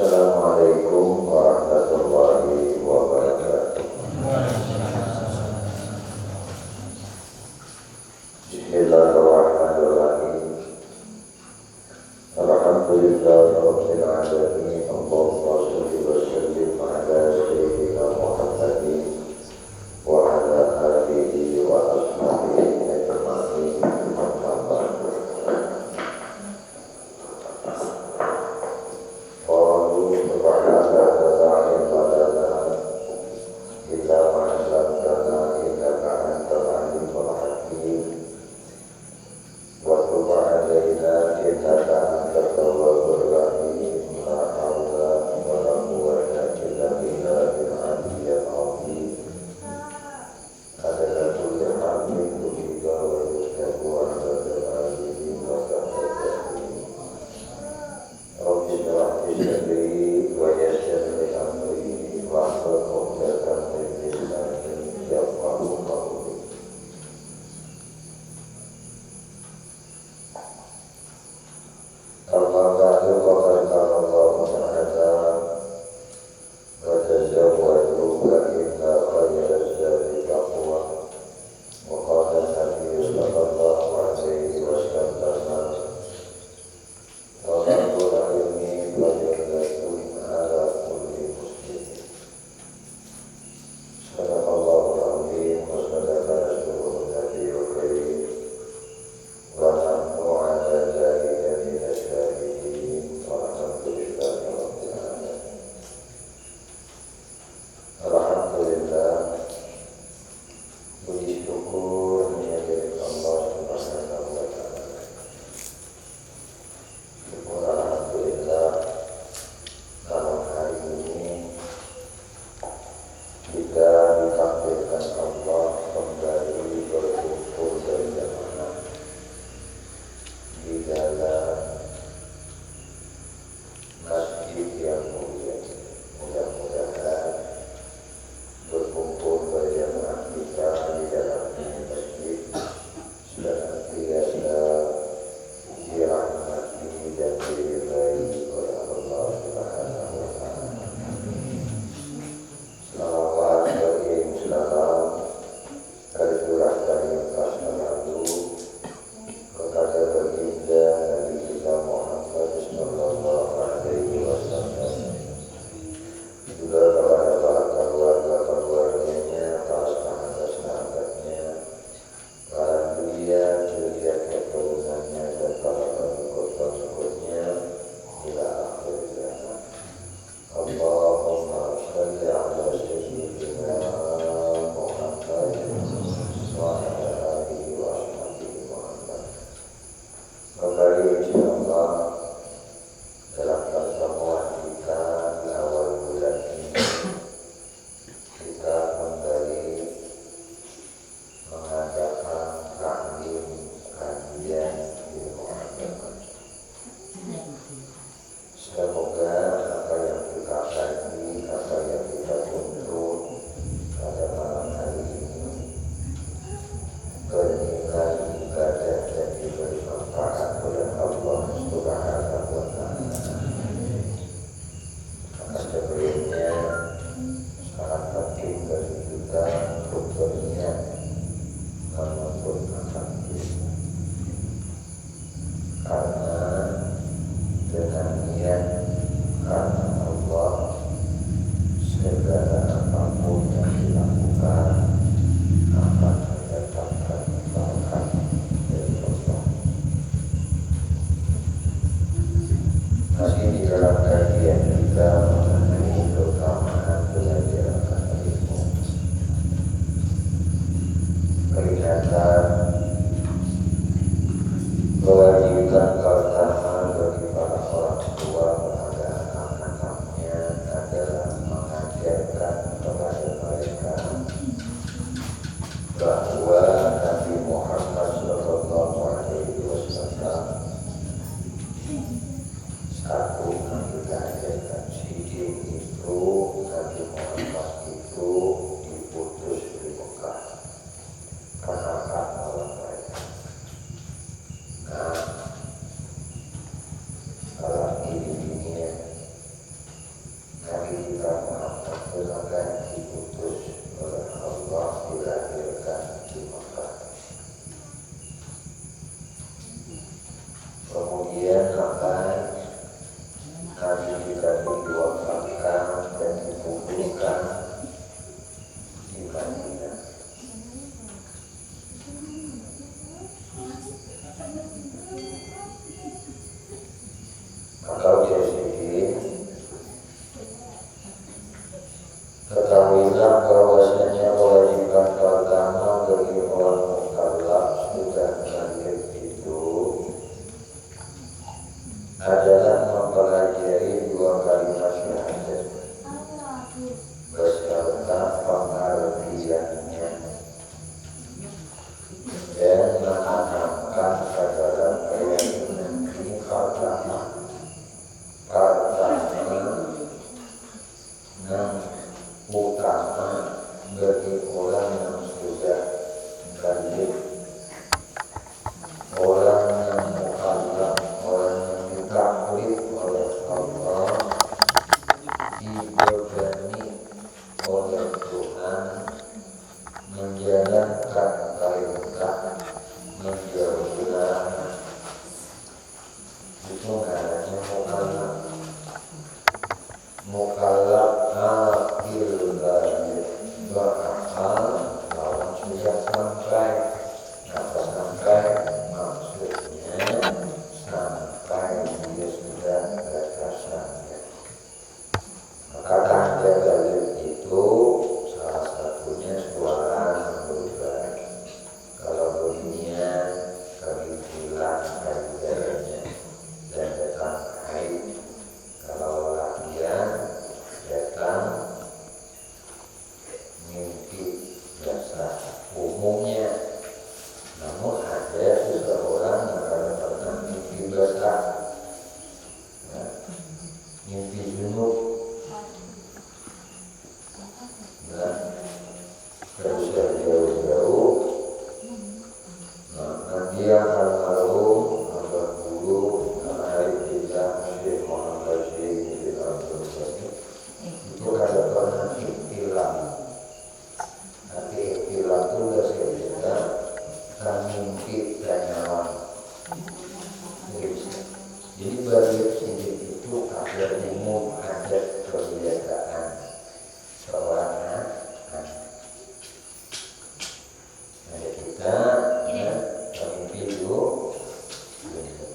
Assalamualaikum warahmatullahi wabarakatuh. Bismillahirrahmanirrahim. Alhamdulillahirabbil alamin. Allahumma shalli wa sallim ala sayyidina Muhammadin wa ala alihi wa ashabihi ajma'in. Amma ba'du. Qalu subhanaka la ilma lana dan diwakilkan dan dikumpulkan di Madinah. Maka ujian sedikit, ketahuilah bahwasanya kewajiban pertama bagi orang mukallaf sudah lahir itu adalah mempelajari dua kalimat syahadat beserta pengertiannya dan menanamkan ke dalam keyakinan ini pertama yang utama bagi orang yang sudah balik, orang yang mukallaf, orang yang ditaklif oleh Allah, dibebani oleh Tuhan menjalankan perintah, menjauhi larangan. Itu namanya mukallaf. Mukallaf akil balik berakal lawan sudah sampai. Apa sampai? Maksudnya sampai dia sudah berdasarnya. Maka tanda balik itu salah satunya suara yang berubah. Kalau bunyinya kebijilan kajiannya dan datang haid. Kalau latihan datang mimpi biasa umumnya. Namun ada seseorang yang kadang-kadang mimpi basah, mimpi junub, terus jauh-jauh. Dia akan almarhum Abah Guru Arif Billah Syekh Muhammad Syekh bin Abdul Qadir itu kada pernah iktilam. Nanti iktilam itu udah sebeda kan mimpi dan nyawa. Jadi bagi sini itu ada umum, ada kebiasaan seorang anak. Ada kita mimpi dulu.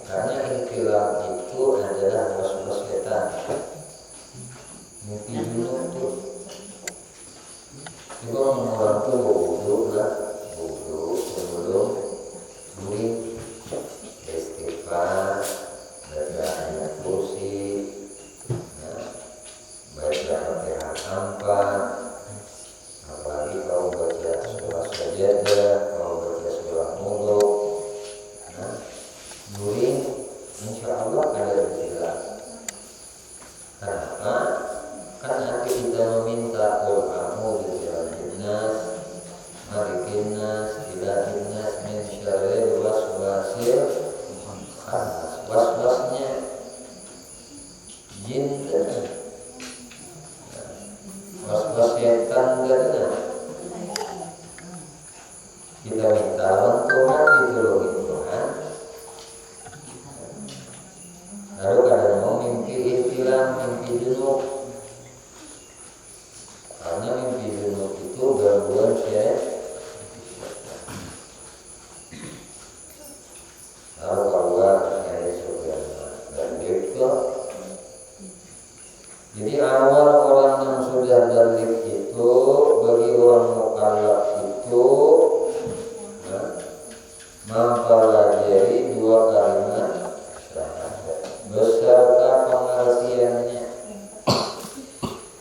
Karena iktilam itu adalah was-was setan. Mimpi dulu tuh. Juga orang tuh bodoh lah, bodoh sebelum duit istighfar, baca ayat kursi, baca Fatihah 4, apalagi kalau baca surah sajadah, kalau baca surah muluk. During insya Allah ada berjalan. Kenapa? Karena kita meminta Qur'anmu dinas, marikinas, ilahinas, min syarril waswasil khannas. Was-wasnya jin dan was-was setan dan kita minta bantuan ditolongin Tuhan. Lalu kadang mau mimpi ikhtilam, mimpi junub. Karena mimpi junub itu gangguan syaitan. Lalu keluar dari surga dan itu. Jadi awal orang yang sudah balik itu bagi orang mukallaf itu mempelajari dua kalimat syahadat beserta pengertiannya.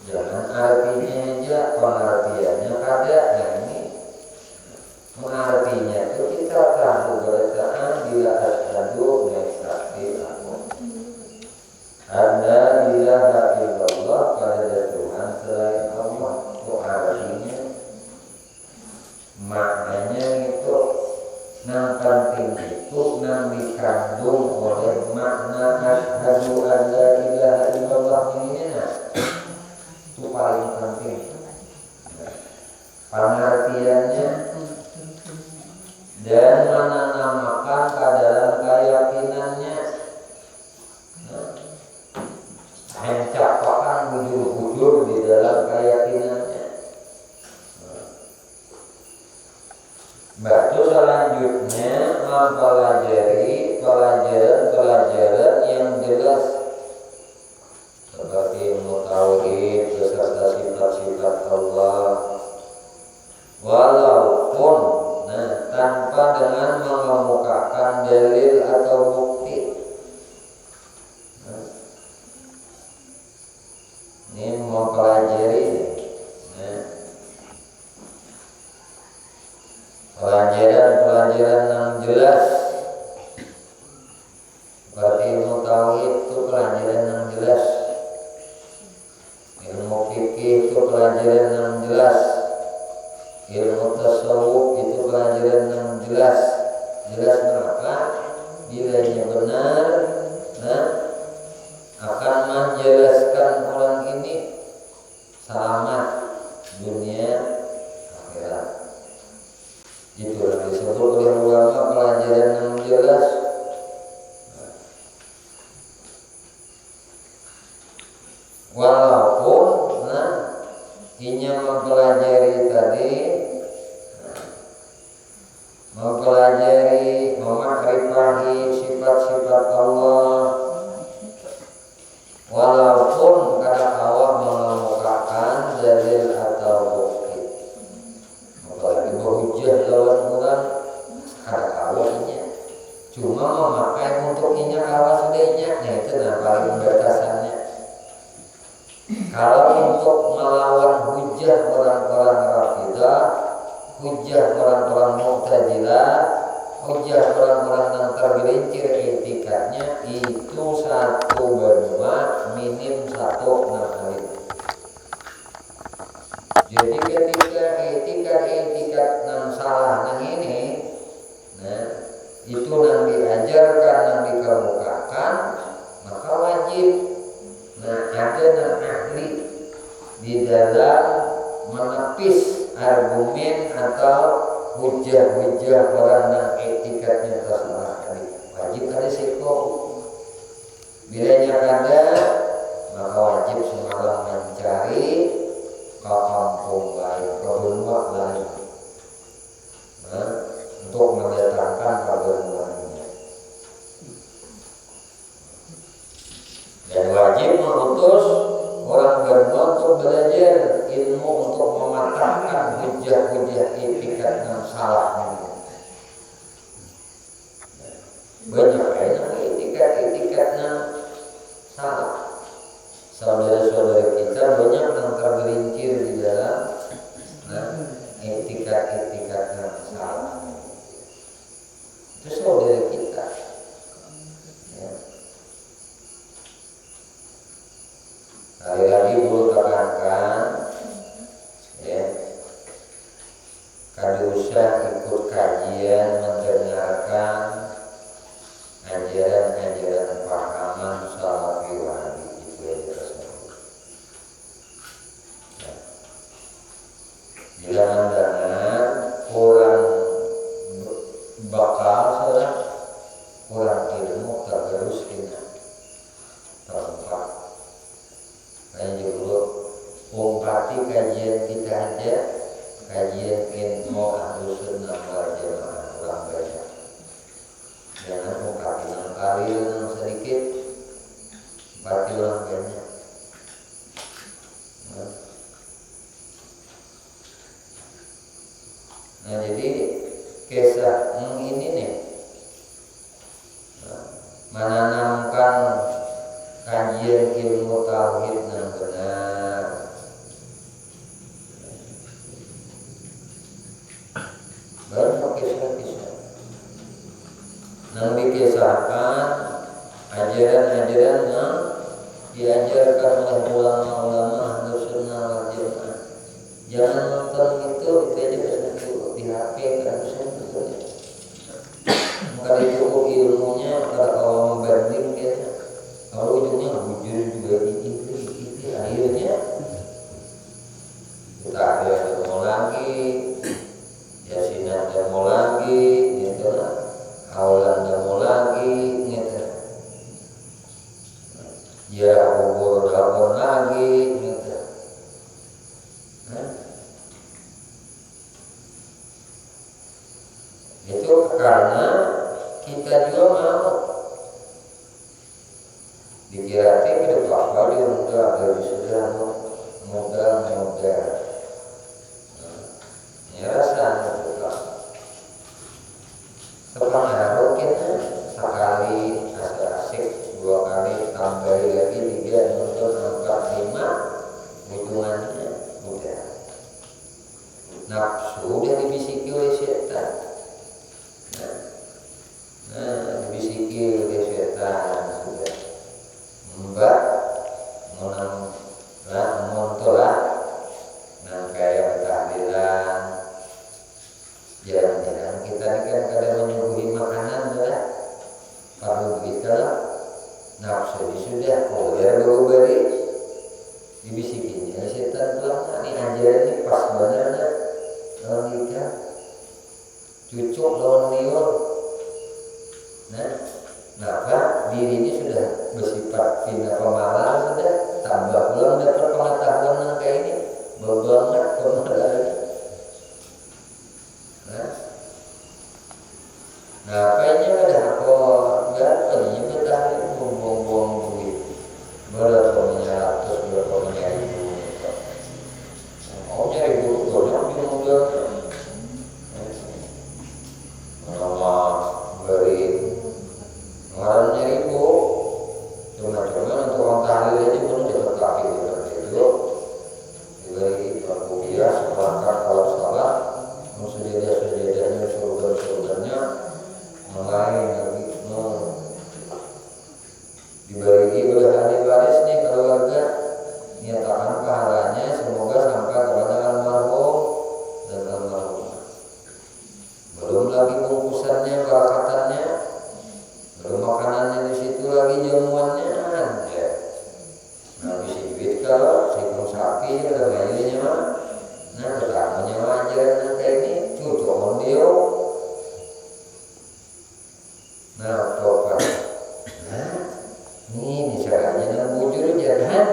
Jangan artinya aja, pengertiannya ada. Nah ini mengartinya itu kita tahu bacaan bila asyhadu naikati aku. Ada ilaha illallah, pada Tuhan selain Allah. Itu artinya, maknanya itu yang penting itu yang dikandung oleh makna asyhadu an la ilaha illallah ini. Itu paling penting. Pengertiannya dan menanamkan ke dalam keyakinannya. mencapakan bujur-bujur di dalam keyakinannya. Batu selanjutnya mempelajari pelajaran-pelajaran yang jelas seperti ilmu tauhid beserta sifat-sifat Allah, walaupun tanpa dengan mengemukakan dalil atau bukti. Ini mempelajari pelajaran-pelajaran yang jelas seperti ilmu tauhid itu pelajaran yang jelas, ilmu fikih itu pelajaran yang jelas, ilmu tasawuf itu pelajaran yang jelas. Jelas kenapa? Bilanya benar, akan menjelaskan orang ini selamat dunia akhirat. Itulah disebut oleh ulama pelajaran yang jelas. Walaupun inya mempelajari tadi, mempelajari memakrifahi sifat-sifat Allah, walaupun kadang awak mengemukakan dalil atau bukti, apalagi berhujjah lawan orang, kadang awaknya cuma memakai untuk inya kawas dehnya, itu paling batasannya. Kalau untuk melawan hujjah orang-orang Rafidah, hujjah orang-orang Mu'tazilah, hujjah orang-orang yang tergelincir etikanya, itu satu benua minim satu kali. Jadi ketika etika yang salah yang ini, itu yang diajarkan, yang dikemukakan, maka wajib ada yang ahli di dalam menepis argumen atau hujah-hujah orang yang etikatnya tersalah tadi. Wajib ada seko. Bilanya ada, maka wajib semalam mencari ke kampung lain, ke benua lain, untuk mendatangkan kebenarannya. Dan wajib mengutus orang benua untuk belajar ilmu untuk mematahkan hujah-hujah etikat yang salah. Banyak etikat yang salah. Saudara-saudara kita banyak yang tergelincir di dalam etikat yang salah. Itu saudara kita. Lagi-lagi dulu tekankan, kali usah ikut kajian, mendengarkan ajaran-ajaran pahaman salafi wahabi, itu yang tersebut. Bila mendengar kurang bakal salah, kurang ilmu tergerus kita tempat. Kayak dulu umpati kajian kita aja, kajian ilmu Ahlus Sunnah wal Jamaah kurang banyak. Jangan umpati yang kali yang sedikit, umpati orang banyak. Nah jadi kisah ini nih menanamkan kajian ilmu tauhid yang benar. Baru kisah-kisah yang dikisahkan, ajaran-ajaran yang diajarkan oleh ulama-ulama Ahlus Sunnah wal Jamaah. Jangan nonton itu aja di HP kan itu. Kalau itu ilmunya kalau membanding kayaknya. Kalau ujungnya bujur juga ini akhirnya kita ada mau lagi, Yasin ada mau lagi, gitu lah, Aulan ada mau lagi, nafsu sudah modal ya rasanya juga sepengaruh kita sekali asik dua kali tambah lagi 3 nonton 4 5 ujungannya udah nafsu udah dibisiki oleh setan. Dibisiki oleh setan sudah mbak menang lah montolah nah kayak tahlilan jarang-jarang kita ini kan kadang menyuguhi makanan lah kalau begitu lah nafsu sudah keluar baru balik dibisikinya setan tuh ini ajaran ini pas bener nah lawan kita cucuk lawan liur nah diri ini sudah bersifat pindah pemalas sudah tambah pulang dapat pengetahuan yang kayak ini banget pemalas. Nah kayaknya ada apa enggak tadinya kita buang-buang duit berapa ratus berapa ribu mau nyari duit banyak di mobil nama beri orang nyari bu cuma-cuma untuk orang tahlil aja pun dapat kaki itu diberi aku bias seperangkat kalau salah sejadah-sejadahnya surga-surganya lain lagi diberi oleh ahli waris nih keluarga nyatakan pahalanya semoga sampai kepada almarhum dan almarhumah. Belum lagi bungkusannya, barakatannya, belum makanannya di situ lagi jamuannya ya. Nah bisa duit kalau sebelum sapi ada bayarnya mah. Nah keterangannya ajaran kayak ini cucuk dia. Nah, topan. Ini caranya dengan bujur jangan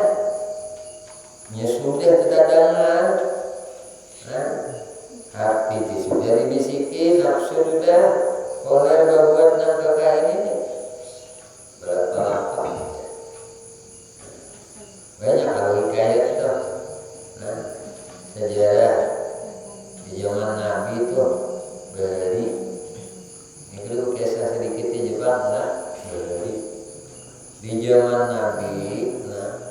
sudah kedadangan. Hati sudah dibisiki, nafsu sudah oleh berbuat nakal ini. Berapa? Banyak kalau hikayat itu. Sejarah di zaman Nabi itu beri. Ini dulu kisah sedikitnya Jepang beri. Di zaman Nabi,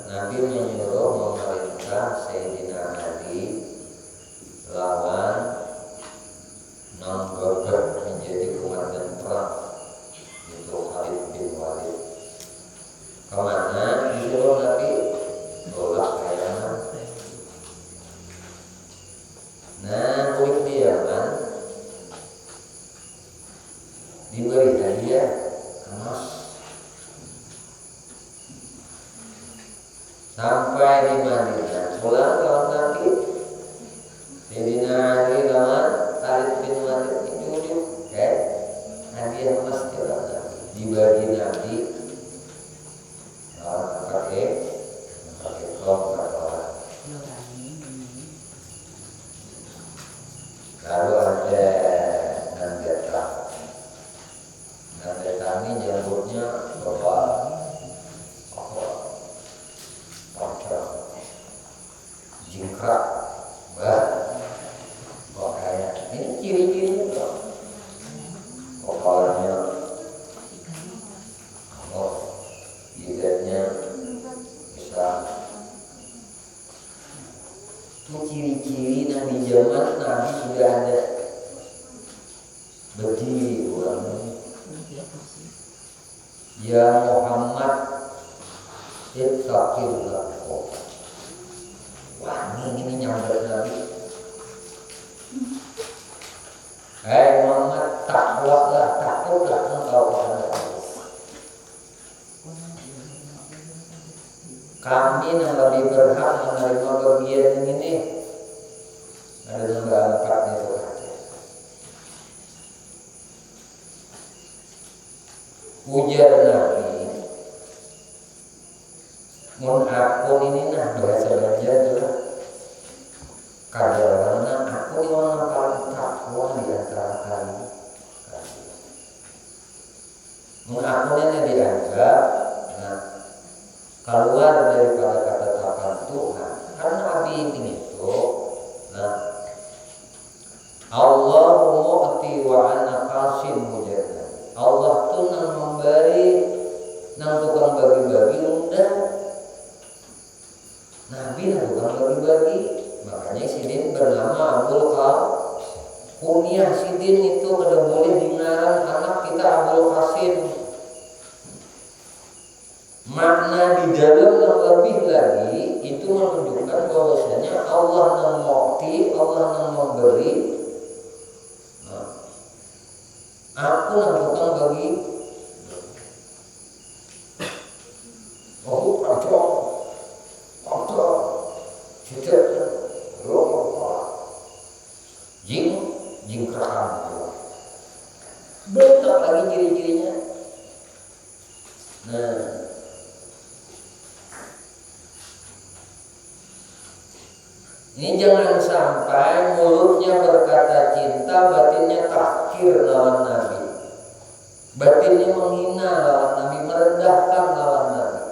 Nabi menyuruh memerintah Sayyidina Ali lawan Nanggagar menjadi komandan perang itu Khalid bin Walid. Kemana disuruh Nabi? Tolak kayangan. Nah, kulit dia kan diberi hadiah emas. Sampai di Madinah pulang lawan Nabi Sayyidina Ali lawan Khalid bin Walid itu hadiah emas dibagi Nabi pakai tongkat orang. Lalu ada Nandeta ini nyebutnya bapak jingkrak kayak ini ciri-cirinya tuh kepalanya jidatnya bisa itu ciri-ciri yang di zaman Nabi sudah ada berdiri orang ya Muhammad ittaqillah. Wah ini nyamber Nabi. Muhammad takutlah engkau kepada Allah. Kami yang lebih berhak menerima bagian ini. Ada nomor 4 itu. Ujar Nabi, mun akun ini bahasa belajar adalah kadarana aku yang paling takwa di antara kalian. Mun akun ini dianggap keluar daripada kata takwa Nabi bukan bagi-bagi. Makanya Sidin bernama Abdul Qasim. Kunyah Sidin itu kada boleh dingaran anak kita Abdul Qasim. Makna di dalam yang lebih lagi itu menunjukkan bahwasanya Allah yang mukti, Allah yang memberi. Nah, aku yang bukan bagi. Oh, ada, tidak, jing kerang. Banyak lagi ciri-cirinya. Nah, ini jangan sampai mulutnya berkata cinta, batinnya takfir lawan Nabi. Batinnya menghina lawan Nabi, merendahkan lawan Nabi.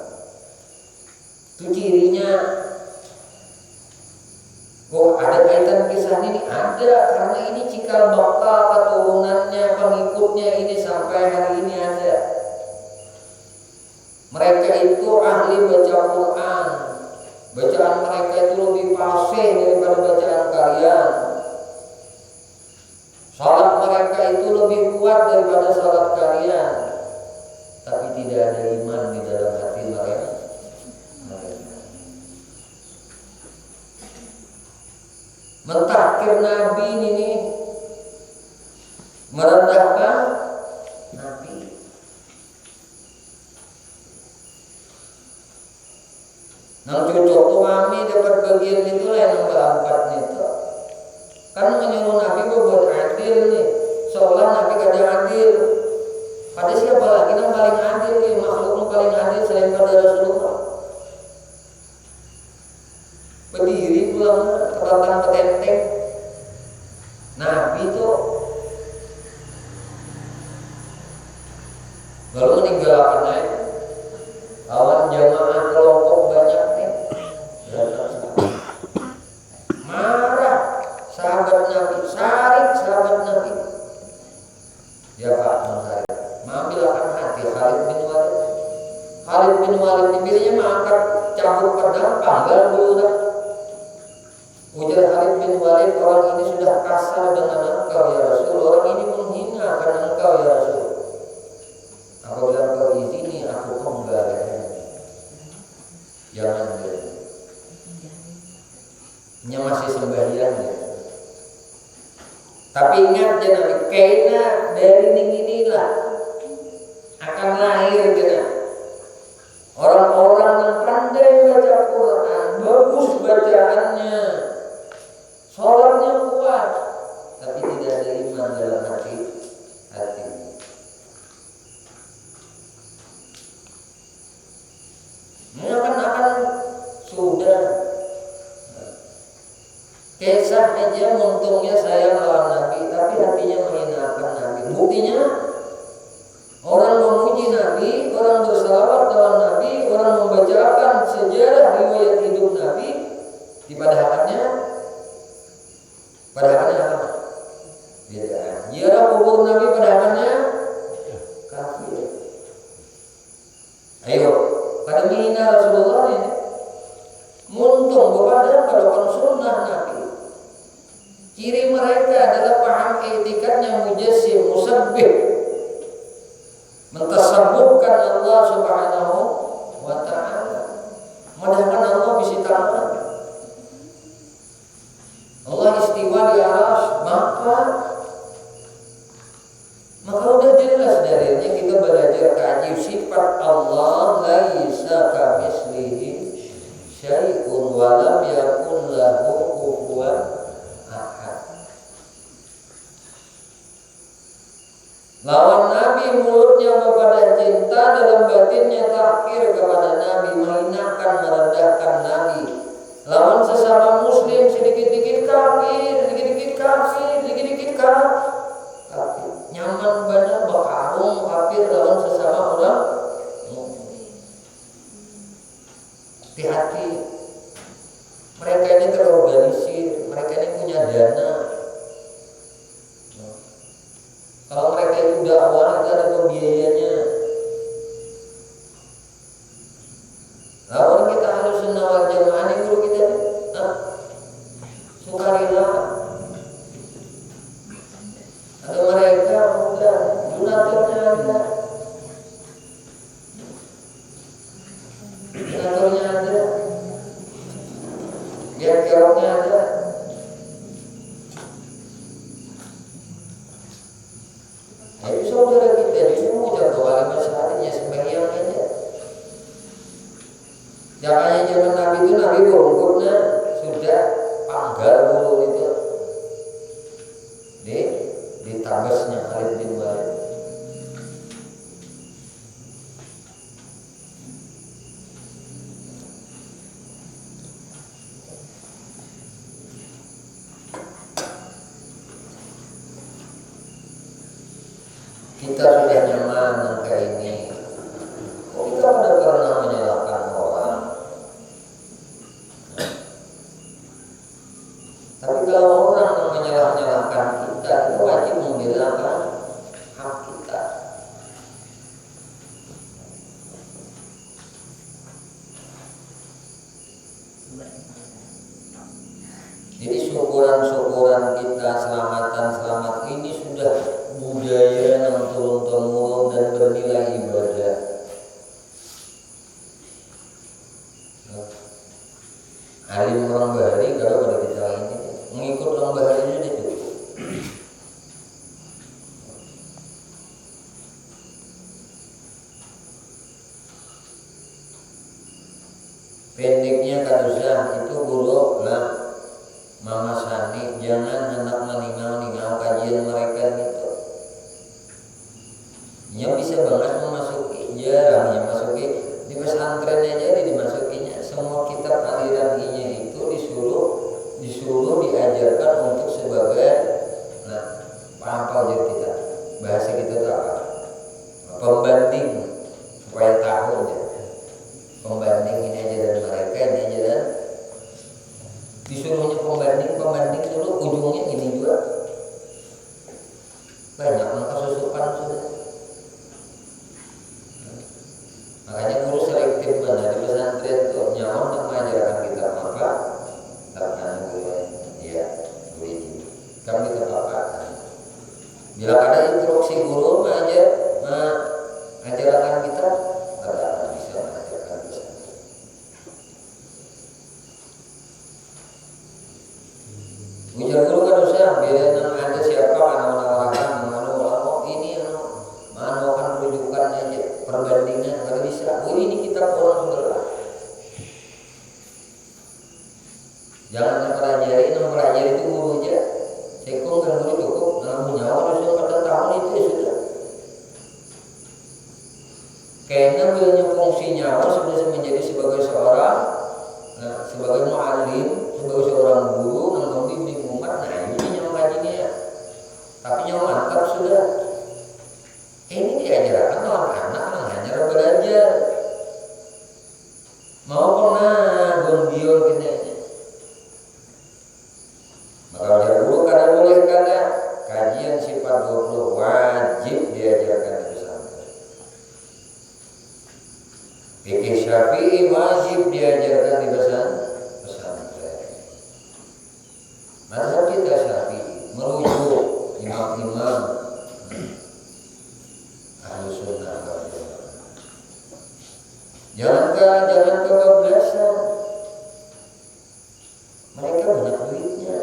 Itu cirinya. Oh, ada kaitan kisah ini? Ada, karena ini cikal bakal keturunannya, pengikutnya ini sampai hari ini ada. Mereka itu ahli baca Quran. Bacaan mereka itu lebih fasih daripada bacaan kalian. Salat mereka itu lebih kuat daripada salat kalian. Tapi tidak ada iman di dalam hati mereka. Mentakdir Nabi ini, merendahkan Nabi. Nang cocok tuami dapat bagian itu lah yang berempat itu. Kan menyuruh Nabi berbuat adil nih, seolah Nabi kada adil. Pada siapa lagi yang paling adil nih, makhluk yang paling adil selain pada Rasulullah. Berdiri pulang terlentang petenteng. Nabi itu lalu meninggalkannya lawan jamaah kelompok banyak nih. Marah sahabat Nabi, sarik sahabat Nabi. Ya Pak, mengambil akan hati Khalid bin Walid. Khalid bin Walid dipilihnya mengangkat cabut pedang panggal dulu dah. Ujar Khalid bin Walid, orang ini sudah kasar dengan engkau ya Rasul. Orang ini menghina akan engkau ya Rasul. Apabila engkau izini aku penggal ya. Jangan dia. Nya masih sembahyang ya. Tapi ingat jangan kena dari inilah akan lahir kena orang-orang yang pandai baca Quran, bagus bacaannya. Sholatnya kuat, tapi tidak ada iman dalam hati. Ini akan sudah. Kisah aja untungnya saya lawan Nabi, tapi hatinya menghinakan Nabi. Buktinya orang memuji Nabi, orang bersalawat lawan Nabi, orang membacakan sejarah riwayat hidup Nabi, di padahalnya apa? Beda. Ziarah kubur Nabi padahalnya kafir. Ayo, pada menghina Rasulullah ini. Muntung kepada sunnah Nabi. Ciri mereka adalah paham etikatnya mujassim, musabbih, mentasabbuhkan Allah Subhanahu wa ta'ala. Madahkan Allah bisi ta'ala. Allah istiwa di aras, maka udah jelas darinya kita belajar kaji sifat Allah laisa kamitslihi syai'un wa lam yakun lahu kufuwan ahad. Lawan Nabi mulutnya kepada cinta, dalam batinnya takfir kepada Nabi, menghinakan, merendahkan Nabi. Lawan sesama muslim sedikit-sedikit kafir, sedikit-sedikit kafir, sedikit-sedikit kafir. Nyaman benar berkarung kafir lawan sesama orang. Hati-hati. Mereka ini terorganisir, mereka ini punya dana. Kalau mereka itu dakwah, itu ada pembiayanya. Lawan kita harus senawar Biar jawabnya ada. Jadi saudara kita itu udah doa 5 seharinya sembahyang aja. Jangan zaman Nabi itu Nabi bongkotnya sudah panggal dulu itu di tabasnya Khalid bin Walid. Kita sudah nyaman angka ini. Kita sudah pernah menyalahkan orang. Tapi kalau orang menyalahkan kita, itu wajib membela hak kita. Jadi syukuran kita, selamat ini sudah budaya yang turun-temurun dan bernilai ibadah. Alim orang bahari kalau pada kita ini mengikut orang bahari ini cukup. Pendeknya kadusah itu guru lah Mama Sani, jangan hendak meninggal kajian mereka gitu. Yang bisa banget memasuki, jarang yang masuki di pesantren aja dimasukinya. Semua kitab aliran I-nya itu disuruh diajarkan untuk sebagai apa aja kita bahasa kita itu apa? Pembanding supaya tahu aja. Pembanding ini ajaran mereka, ini ajaran disuruhnya pembanding dulu ujungnya ini juga banyak maka susupan sudah. Makanya guru selektif benar di pesantren itu nyawa untuk mengajarkan kita apa terkait guru ya guru ini kami kita apa bila ada instruksi guru mengajarkan kita tidak akan bisa mengajarkan kita. Ujar guru kan usah bila ada siapa orang ini akan rujukan aja perbandingan kalau bisa. Ini kita orang saudara. Jangan mempelajari itu guru aja. Sekung kan guru cukup, namun nyawa sudah pada tahun itu ya sudah. Karena bilanya fungsi nyawa sudah menjadi sebagai seorang, sebagai mu'alim, sebagai seorang guru yang membimbing umat. Nah ini nyawa kajinya ya. Tapi nyawa mantap sudah. Ini diajarkan anak hanya belajar. Mau pernah gondiol gini. Maka dia guru kada boleh kada kajian sifat 20 wajib diajarkan di pesantren. Fikih Syafi'i wajib diajarkan di pesantren. Mazhab kita Syafi'i merujuk imam-imam ahlu sunnah wal jamaah. Jangan kebablasan. Mereka banyak duitnya.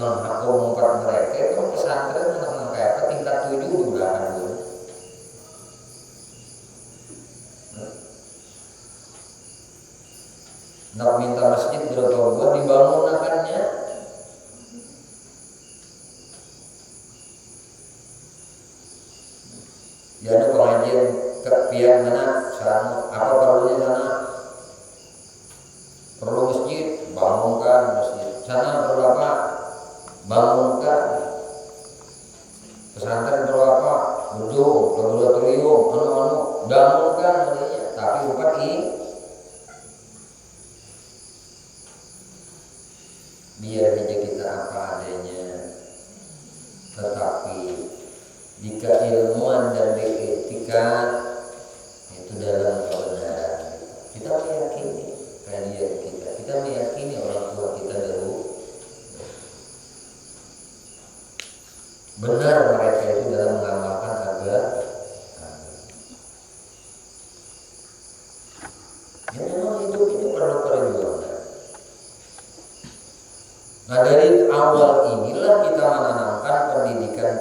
Aku mengumpat mereka itu pesantren anak kayak tingkat 7 di belakang dulu. Nak minta masjid berapa buat dibangun akannya. Ya ada pengajian kepian mana sana apa perlunya sana perlu masjid bangunkan masjid sana perlu apa bangunkan pesantren perlu apa gedung laboratorium bangunkan adanya tapi bukan biar aja kita apa adanya. Tetapi jika ilmuwan dan etika itu dalam kebenaran, kita meyakini kajian kita meyakini orang tua kita dahulu benar mereka itu dalam mengamalkan agama. Ya memang hidup ini perlu perjuangan. Nah dari awal inilah kita menanamkan pendidikan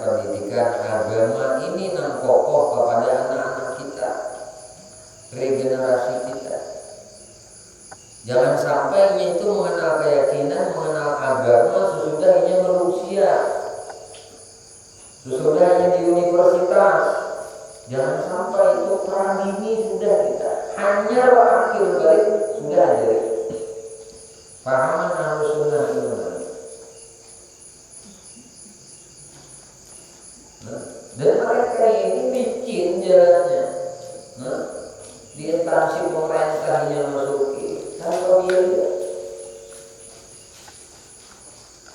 agama ini yang kokoh kepada anak-anak kita, regenerasi kita. Jangan sampai itu mengenal keyakinan, mengenal agama sesudahnya berusia, sesudahnya di universitas. Jangan sampai itu pradini sudah kita hanya akhir balik sudah ada pahaman harus sunnah itu. Dan mereka ini bikin jalannya, di instansi pemerintahnya masuki. Kalau dia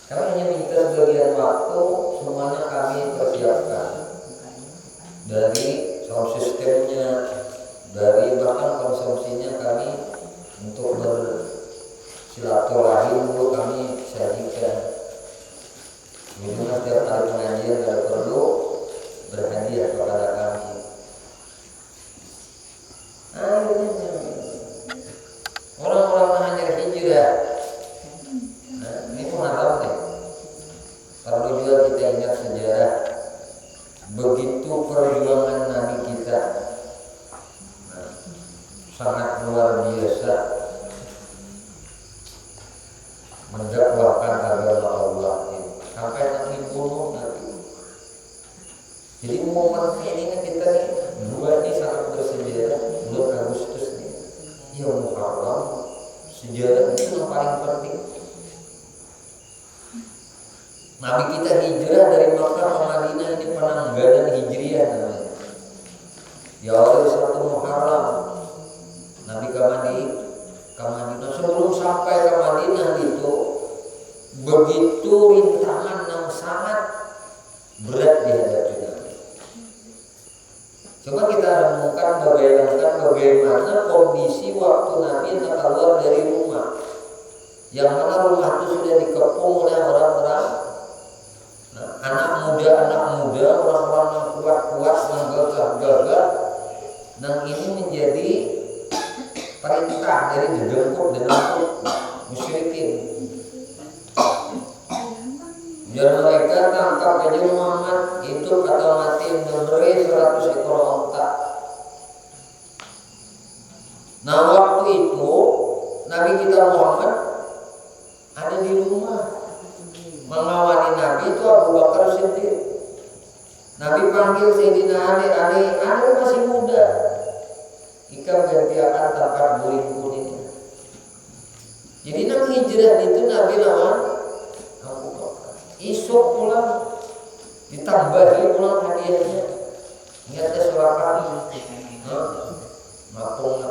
kami hanya minta sebagian waktu, semuanya kami persiapkan dari sound systemnya, dari bahkan konsumsinya kami untuk bersilaturahim dulu kami sajikan. Minimal setiap kali pengajian kalau perlu berhadiah kepada kami. Orang-orang hanya hijrah. Nah, ini haram deh. Perlu juga kita ingat sejarah begitu perjuangan Nabi kita. Nah, sangat luar biasa mendakwahkan agama Allah ini sampai Nabi bunuh Nabi. Jadi momen ini kita nih dua ini sangat bersejarah. Bulan Agustus nih, ya Muharram, sejarah itu yang paling penting. Nabi kita hijrah dari Makkah ke Madinah ini penanggalan hijriah namanya. Ya Allah 1 Muharram Nabi ke Madinah. Sebelum sampai ke Madinah itu begitu rintangan yang sangat berat dihadapi Nabi. Coba kita renungkan bagaimana kondisi waktu Nabi keluar dari rumah, yang mana rumah itu sudah dikepung oleh orang-orang, anak muda, orang-orang yang kuat-kuat, yang gagah-gagah, dan ini menjadi perintah dari dedengkuk musyrikin. Dan mereka tangkap aja Muhammad itu kata mati memberi 100 ekor onta. Nah waktu itu Nabi kita Muhammad ada di rumah mengawali Nabi itu Abu Bakar Siddiq. Nabi panggil Sayyidina Ali masih muda. Ikam ganti akan tangkap burin ini. Jadi Nabi hijrah itu Nabi lawan Abu Bakar. Isuk pulang ditambahi pulang hadiahnya. Ingatnya surakan. Mapung.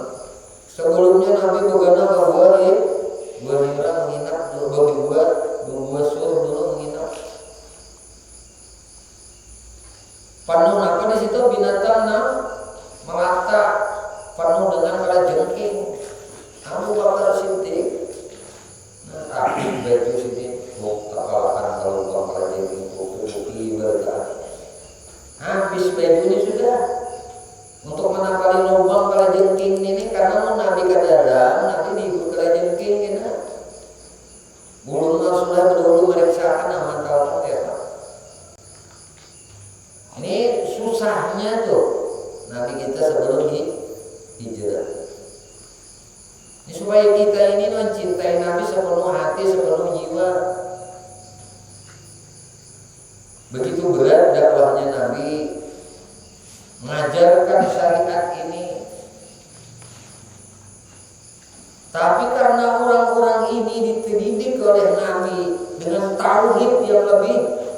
Sebelumnya Nabi bagaimana bahwa dua menginap, dua suruh dulu menginap. Penuh apa di situ binatang melata, penuh dengan kalajengking. Abu Bakar Siddiq. Nah, tapi baju Siddiq tak kalahkan kalau bukan kalajengking bukti berkah. Habis baju ini sudah untuk menapali lubang kalajengking ini karena Nabi kadang Nabi diikut kalajengking ini. Bulu sudah berdahulu meriksakan aman tahu ya. Ini susahnya tuh Nabi kita sebelum hijrah. Ini supaya kita ini mencintai Nabi sepenuh hati, sepenuh jiwa. Begitu berat dakwahnya Nabi mengajarkan syariat ini. Tapi karena orang-orang ini dididik oleh Nabi dengan tauhid yang lebih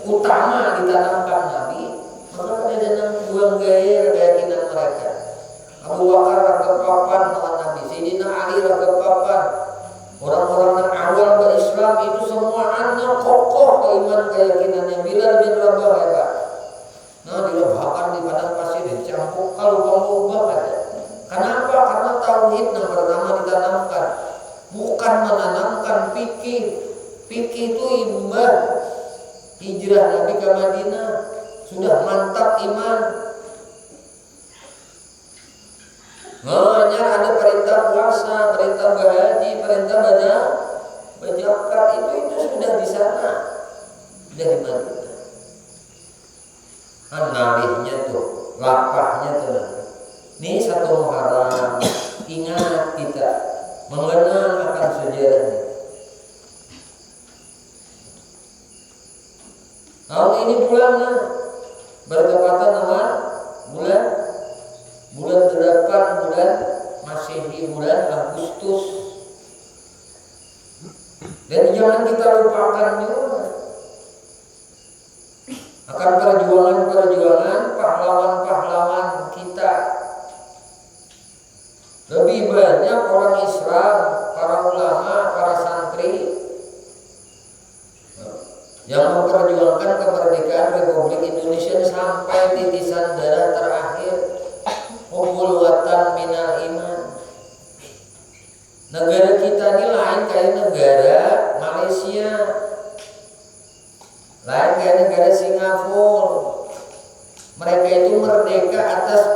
utama ditanamkan Nabi, maka ada buang gaya keyakinan mereka. Abu Bakar ragam papan dengan Nabi, Sayyidina Ali ragam papan. Orang-orang yang awal berislam itu semua anak kokoh keiman keyakinannya. Bilal bin Rabah hebat. Nah dilebahkan di padang pasir dicampur kalau ubah ada. Kenapa? Karena tauhid yang pertama ditanamkan, bukan menanamkan fikih. Fikih itu imbah hijrah Nabi ke Madinah sudah mantap iman. Hanya ada perintah perintah puasa, perintah berhaji, perintah berzakat itu sudah di sana, sudah di Madinah. Nalihnya tuh, lapahnya tuh. Ini satu Muharram, ingat kita mengenal akan sejarahnya. Tahun ini bulannya bertepatan dengan bulan 8 bulan Masehi, bulan Agustus. Dan jangan kita lupakan juga akan perjuangan pahlawan-pahlawan kita. Lebih banyak orang Islam, para ulama, para santri yang memperjuangkan kemerdekaan Republik Indonesia sampai titisan darah terakhir. Hubbul watan minal iman. Negara kita ini lain kayak negara Malaysia, lain kayak negara Singapura. Mereka itu merdeka atas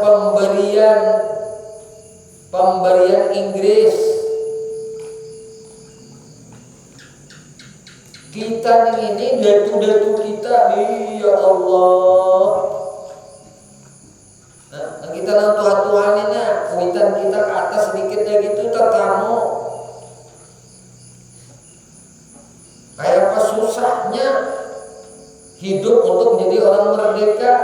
pemberian Inggris. Kita ini datu-datu kita, ya Allah. Nah, kita Tuhan ini, kuitan kita ke atas sedikitnya gitu tertamu. Kayak apa susahnya hidup untuk menjadi orang merdeka.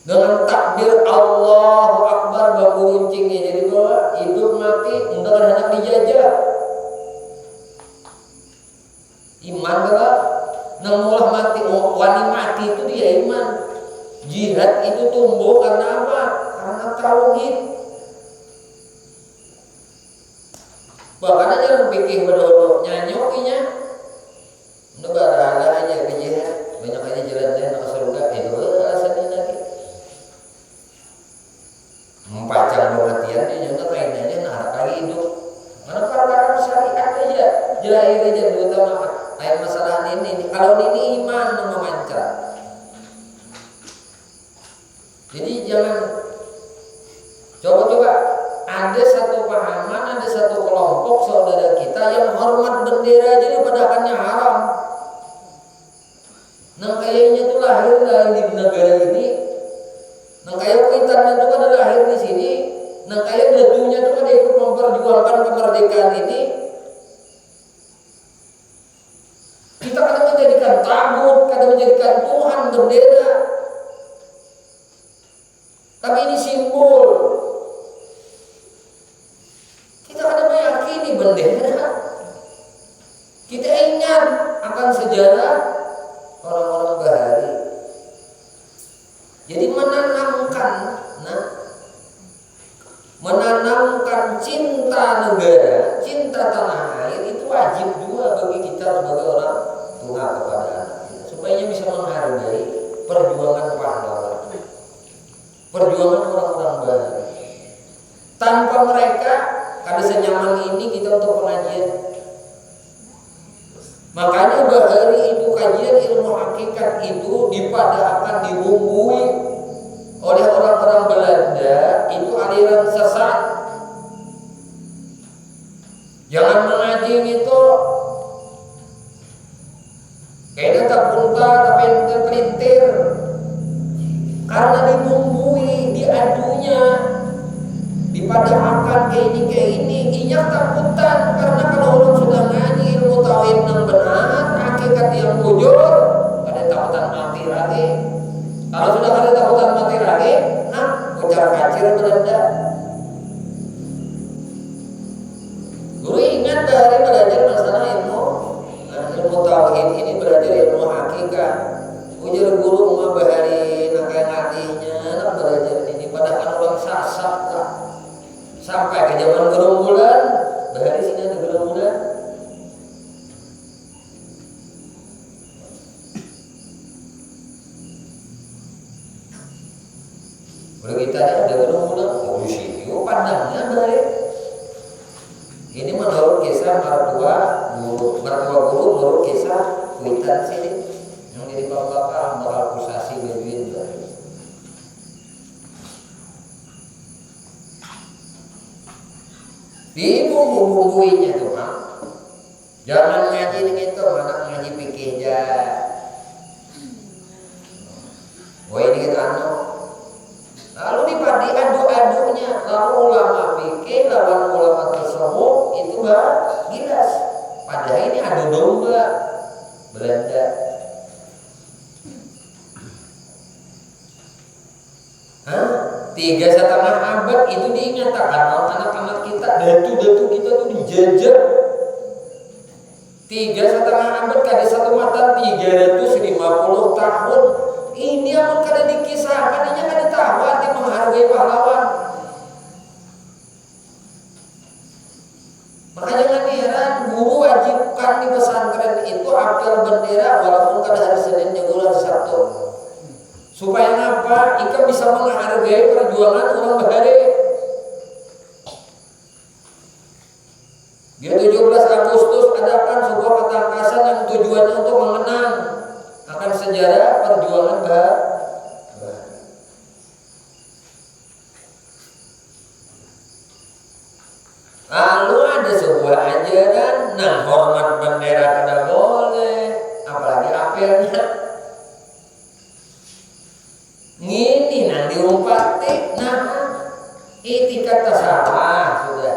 Dengan takbir Allahu Akbar bambu runcingnya, jadi bahwa hidup mati dengan hendak dijajah. Iman kalau namulah mati, wani mati itu dia iman. Jihad itu tumbuh karena apa? Karena tauhid. Bahkan aja pikir berdoro nyanyokinya negara aja ke jihad, banyak aja jalan-jalan ke surga itu alasannya lagi. Mempacang kematian dia juga lainnya nah lagi hidup. Mana perkara syariat aja, jahil aja terutama lain masalah ini. Kalau ini iman memancar. Jadi jangan coba ada satu pahaman, ada satu kelompok saudara kita yang hormat bendera jadi padahalnya haram. Nah kayaknya itu lahir di negara ini. Nah kayak kuitannya itu kan lahir di sini. Nah kayak datunya itu kan ikut memperjuangkan kemerdekaan ini. Kita kadang menjadikan tabut, kadang menjadikan Tuhan bendera. Tapi ini simbol. Kita kadang meyakini bendera. Kita ingat akan sejarah orang-orang bahari. Jadi menanamkan cinta negara, cinta tanah air itu wajib juga bagi kita sebagai orang tua kepada anak kita, supaya bisa menghargai perjuangan pahlawan, perjuangan orang-orang bahari. Tanpa mereka, kada senyaman ini kita untuk pengajian. Makanya bahari itu kajian ilmu hakikat itu akan dibumbui oleh orang-orang Belanda itu aliran sesat. Jangan mengaji itu kayaknya tak punta tapi terpelintir karena dibumbui, diadunya, dipadahkan kayak ini inyak takutan. Karena kalau orang sudah ngaji ilmu tauhid yang benar, hakikat yang bujur, ada takutan mati lagi. Kalau sudah ada takutan mati lagi, nah ujar kacir Belanda. Guru ingat dari belajar masalah ilmu tauhid ini, belajar ilmu hakikat. Ujar guru mah bahari nakai ngatinya, nak belajar ini padahal orang sasak lah. Sampai ke zaman gerombolan, bahari sini ada gerombolan. Kalau kita ada gerombolan, oh sini, oh pandangnya bahari. Ini menurut kisah mertua guru menurut kisah kuitan sini yang jadi bapak moral pusasi beduin. dibumbu-bumbuinya tuh Bang. Jangan ngaji gitu, anak ngaji pikir aja. Wah ini kita lalu diadu-adunya, lalu ulama pikir lawan ulama tersebut itu gilas. Padahal ini adu domba Belanda. Hah? 3,5 abad itu diingatkan anak-anak kita, datu-datu kita tuh dijajah 3,5 abad kada satu mata 350 tahun. Ini amun kada dikisahkan, ini kada tahu arti menghargai pahlawan. Maka jangan heran, guru wajibkan di pesantren itu apel bendera walaupun kada hari Senin juga hari Sabtu. Supaya apa? Ika bisa menghargai perjuangan orang bahari. Dia 17 Agustus adakan sebuah ketangkasan yang tujuannya untuk mengenang akan sejarah perjuangan bahari. Lalu ada sebuah ajaran, nah hormat bendera kada boleh, apalagi apelnya. Ngini nang diumpati, nah itikat salah sudah.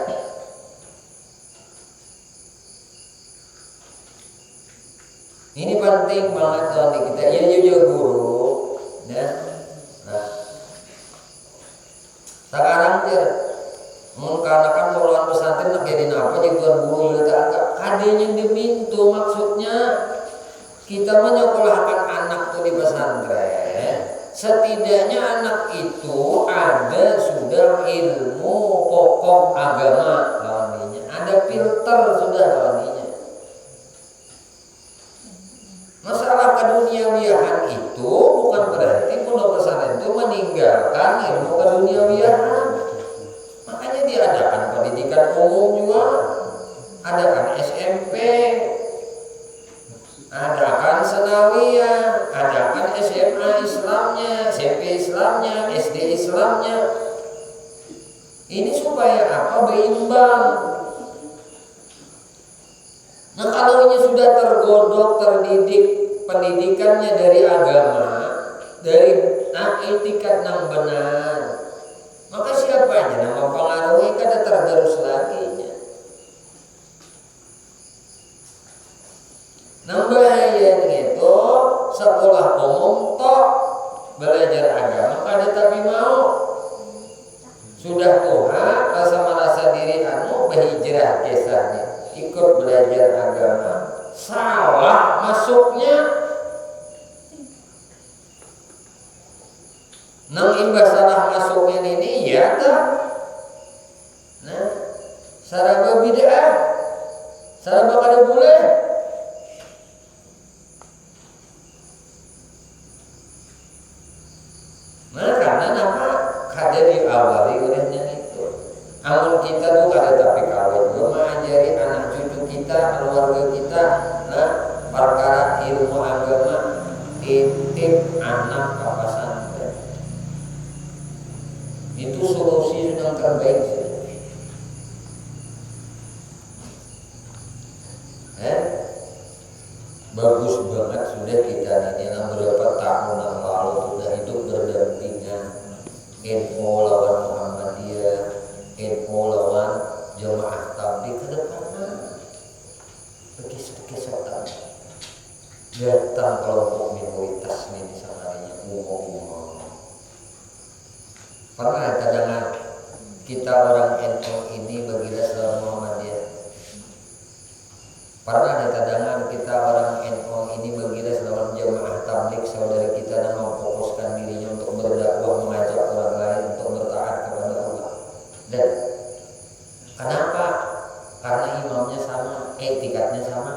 Ini penting banget kalau kita ya jujur guru, ya. Nah, sekarang dia mengkarenakan puluhan pesantren nak jadi apa jadi tuan guru letak adanya diminta maksudnya kita menyekolahkan anak tuh di pesantren. Setidaknya anak itu ada sudah ilmu pokok agama lawannya, ada filter sudah lawannya. Masalah keduniawiahan itu bukan berarti pondok pesantren itu meninggalkan ilmu keduniawiahan. Makanya diadakan pendidikan umum juga, adakan SMP, adakan senawiyah, adakan SMA Islamnya, SMP Islamnya, SD Islamnya. Ini supaya apa? Berimbang. Nah kalau ini sudah tergodok, terdidik pendidikannya dari agama, dari etikat yang benar, maka siapa aja yang mempengaruhi kada tergerus lagi. Bahaya itu sekolah umum tok belajar agama kada tapi mau sudah tua merasa diri berhijrah kisahnya ikut belajar agama salah masuknya nang imbas salah masuknya ini ya tak nah saraba bid'ah saraba kada boleh. Awali olehnya itu. Amun kita tuh kada tapi kawin juga mengajari anak cucu kita, keluarga kita, nah perkara ilmu agama, titip anak ke pesantren. Itu solusi yang terbaik. Bagus banget sudah kita ini beberapa tahun yang lalu sudah hidup berdampingan. Info lawan Muhammadiyah, info lawan jemaah tabligh ke depan. Bekis-bekis datang kelompok minoritas ini misalnya umum. Pernah kadang kita orang NU ini bagilah lawan Muhammadiyah. Pernah kadang kita orang NU ini bagilah lawan jemaah tabligh saudara kita yang memfokuskan dirinya untuk berdakwah mengajak orang lain untuk bertaat kepada Allah. Dan kenapa? Karena imamnya sama, etikatnya sama.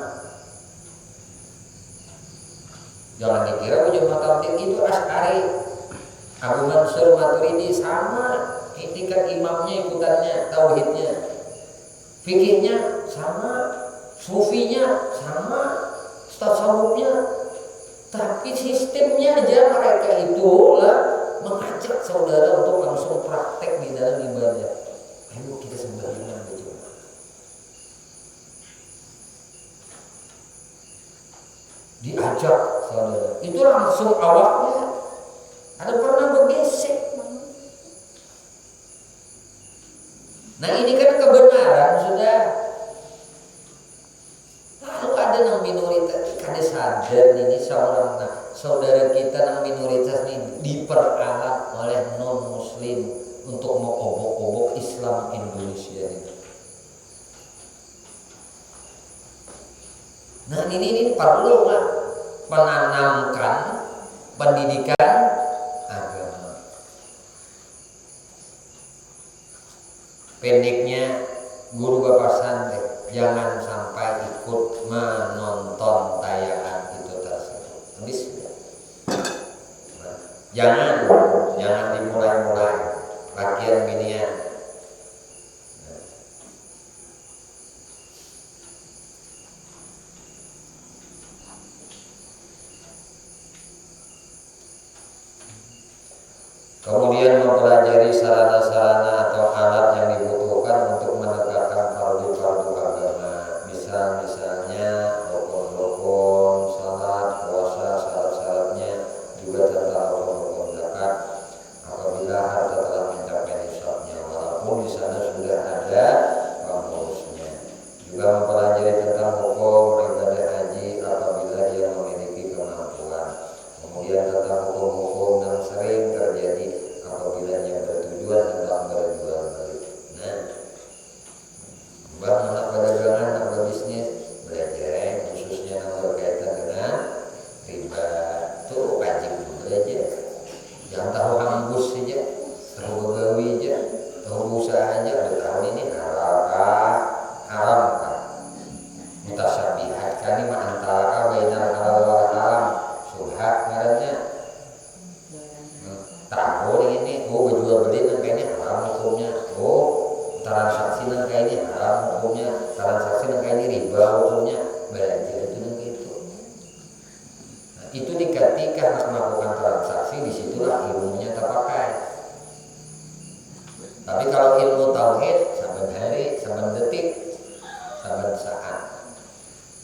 Jangan dikira jemaah tabligh itu Asy'ari, Abu Mansur Maturidi sama, etikat imamnya ikutannya, tauhidnya, fikihnya sama, sufinya sama, tasawufnya. Tapi sistemnya aja mereka itulah mengajak saudara untuk langsung praktek di dalam ibadah. Ayo kita sembahyang gitu. ajak saudara. Itu langsung awaknya ada pernah bergesek. Nah ini kan kebenaran sudah. Lalu ada yang minoritas kada sadar ini saudara kita yang minoritas ini diperalat oleh non muslim untuk mengobok-obok Islam Indonesia ini. Nah ini perlu lah menanamkan pendidikan agama. Pendeknya guru bapak santri jangan sampai ikut menonton tayangan itu tersebut. Habis ya. Nah, jangan dimulai-mulai bagian minian. Kemudian mempelajari sarana-sarana atau alat yang dibutuhkan untuk menegakkan fardu-fardu agama. Misalnya rukun-rukun salat, puasa, syarat-syaratnya, juga tentang rukun-rukun zakat. Apabila harta telah mencapai nisabnya, walaupun di sana sudah ada pengurusnya. Juga mempelajari tentang hukum ibadah haji apabila dia memiliki kemampuan. Kemudian tentang hukum-hukum yang sering terjadi apabila yang bertujuan tentang berjual beli. Nah, anak perdagangan, anak berbisnis belajar khususnya yang berkaitan dengan riba itu wajib belajar. Jangan tahu hambus saja, tahu begawi aja, tahu usaha aja. Udah tahun ini haram kan? Mutasyabihat kan ini antara bainal halal wal haram. Subhat ngarannya. Tahu ini, berjual beli nangkainya haram hukumnya. Transaksi nangkainya haram hukumnya. Transaksi nangkainya riba hukumnya. Belajar itu nang gitu. Nah, itu ketika harus melakukan transaksi, disitulah ilmunya terpakai. Tapi kalau ilmu tauhid, saban hari, saban detik, saban saat.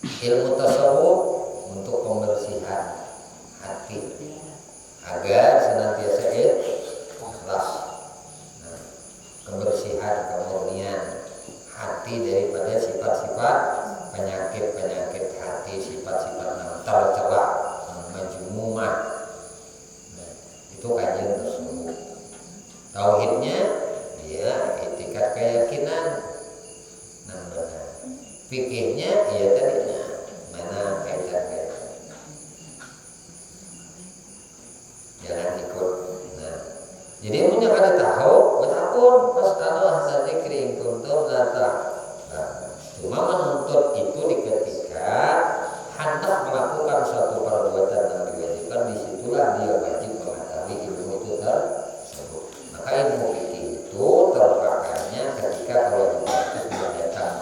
Ilmu tasawuf untuk pembersihan hati agar senantiasa ikhlas. Nah, kebersihan, kemurnian hati daripada sifat-sifat penyakit hati, sifat-sifat yang tercela, majmumah. Nah, itu kajian tersebut. Tauhidnya dia etikat keyakinan. Nah, benar. Fikihnya ya tadinya mana kaitan-kaitan. Jangan ikut. Nah, jadi punya kada tahu, betapun pas Allah hadza kering kuntum data. Nah, cuma menuntut itu ketika hendak melakukan suatu perbuatan yang diwajibkan, disitulah dia wajib mengetahui ilmu itu tersebut. Maka ilmu itu terpakainya ketika kewajiban itu sudah datang.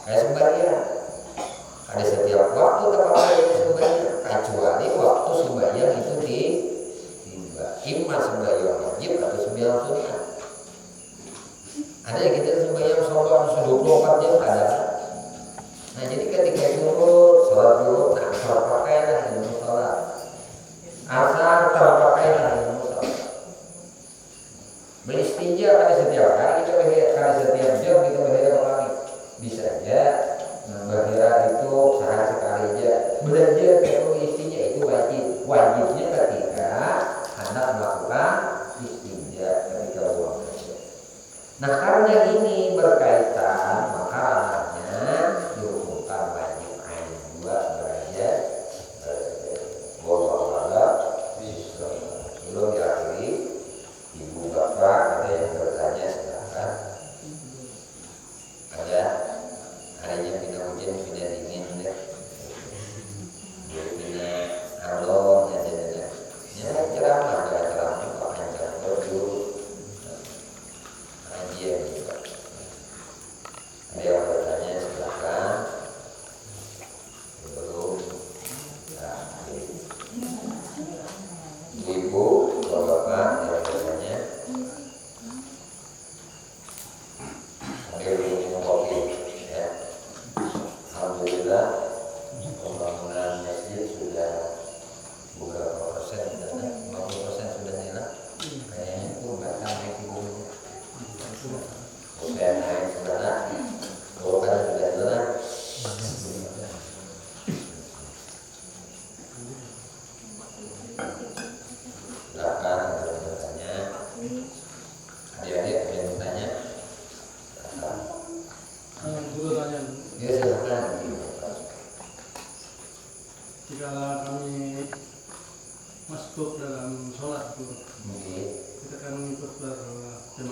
Kayak sembahyang, ada setiap waktu terpakai sembahyang, kecuali waktu sembahyang itu tiba. Imma sembahyang wajib atau sembahyang sunnah. Ada yang kita sembahyang sholat 24 jam ada. Nah jadi ketika turun sholat dulu, nah terpakailah ilmu sholat. Asal terpakailah ilmu sholat. Beristinja ada setiap hari, ada setiap jam kita berhira langit. Bisa aja berhira itu sehari sekali aja. Belajar ilmu istinja itu wajib. Wajibnya ketika hendak melakukan istinja ketika buang kecil. Nah karena ini berkaitan, maka anaknya dihukumkan wajib ain 2 derajat. Belum diakhiri. Ibu bapak ada yang bertanya silahkan. Ada harinya pindah hujan, pindah dingin deh. Pindah alon aja deh. Ya ceramah, ada ceramah panjang berdua. Aja juga.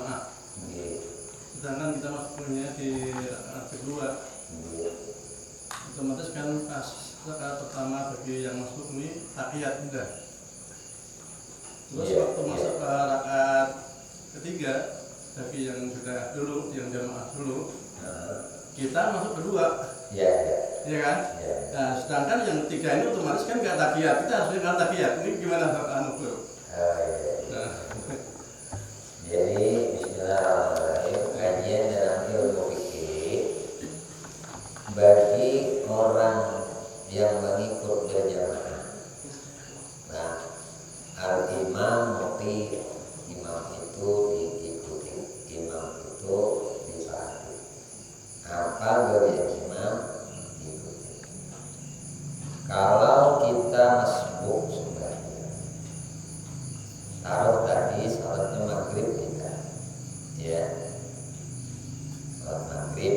jamaah. Nggih. Sedangkan kita masuknya di rakaat kedua, Nggih. otomatis kan pas rakaat pertama bagi yang masuk ini tahiyat udah. Terus Iya, waktu masuk ke rakaat ketiga bagi yang sudah dulu, yang jamaah dulu, kita masuk kedua, Iya, iya. ya kan? Iya. Nah, sedangkan yang ketiga ini otomatis kan nggak tahiyat, kita harusnya kan tahiyat. Ini gimana anu bro? Iya. Nah, Jadi bismillahirrahmanirrahim, kajian dalam ilmu fikih bagi orang yang mengikut berjamaah. Nah, al-imam muti, imam itu diikuti, imam itu ditaati. Apa bagian imam diikuti. Kalau kita masbuk sebenarnya, taruh tadi salatnya maghrib kita, ya, salat maghrib.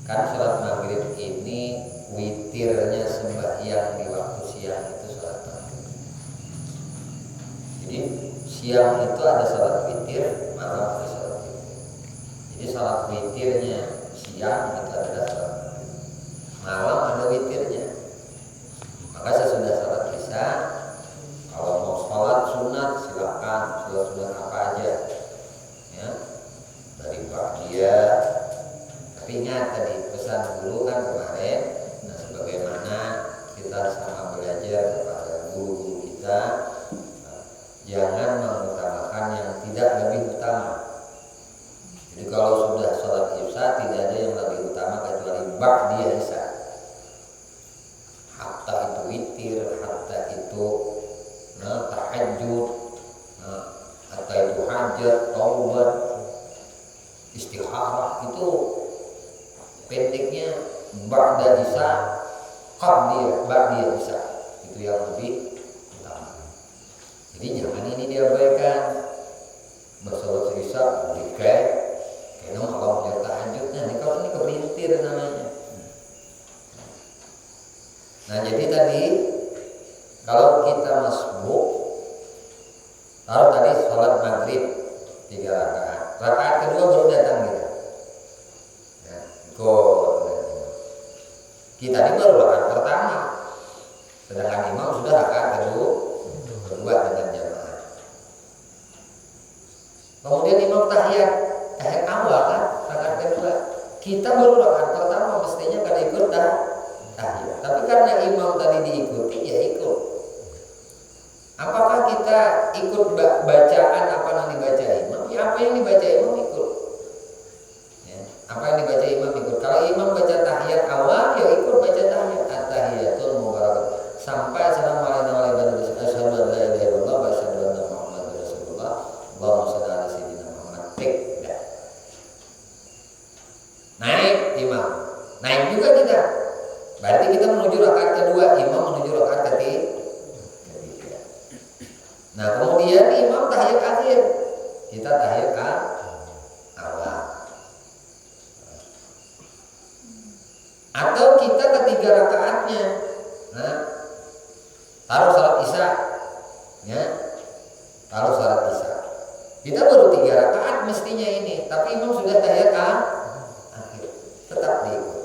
Kan salat maghrib ini witirnya sembahyang di waktu siang itu salat maghrib. Jadi siang itu ada salat witir, malam ada salat witir. Jadi salat witirnya siang itu adalah salat maghrib, malam ada witirnya. Maka sesudah salat isya, kalau mau sholat sunat silakan, sholat sunat apa aja, ya, dari ba'diyah. Tapi ingat tadi pesan guru kan kemarin, nah sebagaimana kita sama belajar kepada guru-guru kita, jangan mengutamakan yang tidak lebih utama. Jadi kalau sudah sholat isya tidak ada yang lebih utama kecuali ba'diyah isya. Hatta itu witir, hatta itu tahajud, hatta itu hajat, taubat, istikharah, itu pendeknya ba'da isya, ba'diyah isya, itu yang lebih utama. Jadi jangan ini diabaikan. Bersolat isya dikai, karena malam dia tahajudnya, ini kalau ini kepelintir namanya. Nah jadi tadi kalau kita masbuk, taruh tadi sholat maghrib 3 rakaat, rakaat kedua baru datang kita. Nah, kita ini baru rakaat pertama, sedangkan imam sudah rakaat kedua dengan jamaah. Kemudian imam tahiyat awal kan, rakaat kedua. Kita baru rakaat pertama, mestinya kan ikut tahiyat. Tapi karena imam tadi diikuti, ya ikut. Apakah kita ikut bacaan apa yang dibaca imam? Ya apa yang dibaca imam ikut. Ya, apa yang dibaca imam ikut. Kalau imam baca tahiyat awal, ya ikut baca tahiyat. At-tahiyatul mubarakatuh. Sampai assalamualaikum warahmatullahi wabarakatuh. Asyhadu an la ilaha illallah wa asyhadu anna Muhammadar Rasulullah. Allahumma shalli ala sayyidina Muhammad. Dah. Naik imam. Naik juga tidak. Berarti kita menuju rakaat kedua, imam menuju rakaat ketiga. Nah kemudian imam tahiyat akhir, kita tahiyat awal. Atau kita ketiga rakaatnya, nah taruh salat isya, ya, taruh salat isya. Kita baru 3 rakaat mestinya ini, tapi imam sudah tahiyat akhir, tetap diikut.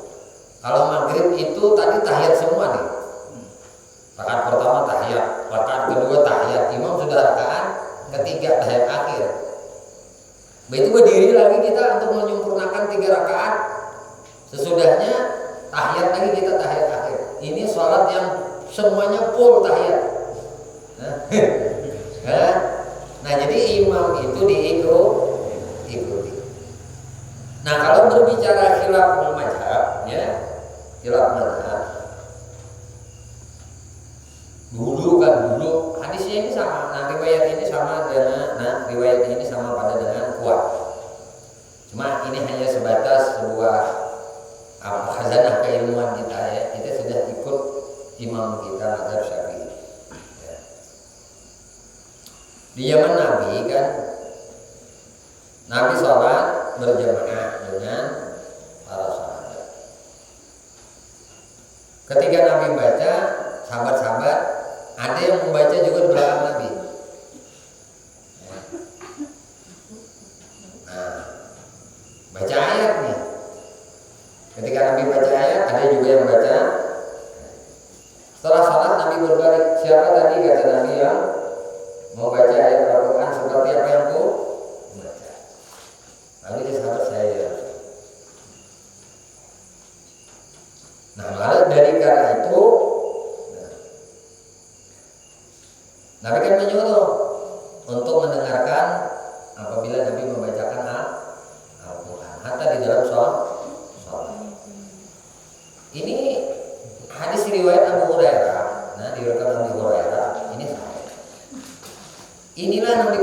Kalau maghrib itu tadi tahiyat semua nih. Rakaat pertama tahiyat, rakaat kedua tahiyat, imam sudah rakaat ketiga tahiyat akhir. Begitu berdiri lagi kita untuk menyempurnakan 3 rakaat. Sesudahnya tahiyat lagi kita tahiyat akhir. Ini sholat yang semuanya full tahiyat. Nah jadi imam itu diikuti. Nah kalau berbicara khilaf mazhab, ya. Khilaf mazhab. Dulu hadisnya ini sama, nah riwayat ini sama dengan, riwayat ini sama pada dengan kuat. Cuma ini hanya sebatas sebuah khazanah keilmuan kita, ya. Kita sudah ikut imam kita mazhab Syafi'i. Ya. Di zaman Nabi kan, Nabi sholat berjamaah dengan para sahabat. Ketika Nabi baca, sahabat-sahabat ada yang membaca juga di belakang Nabi.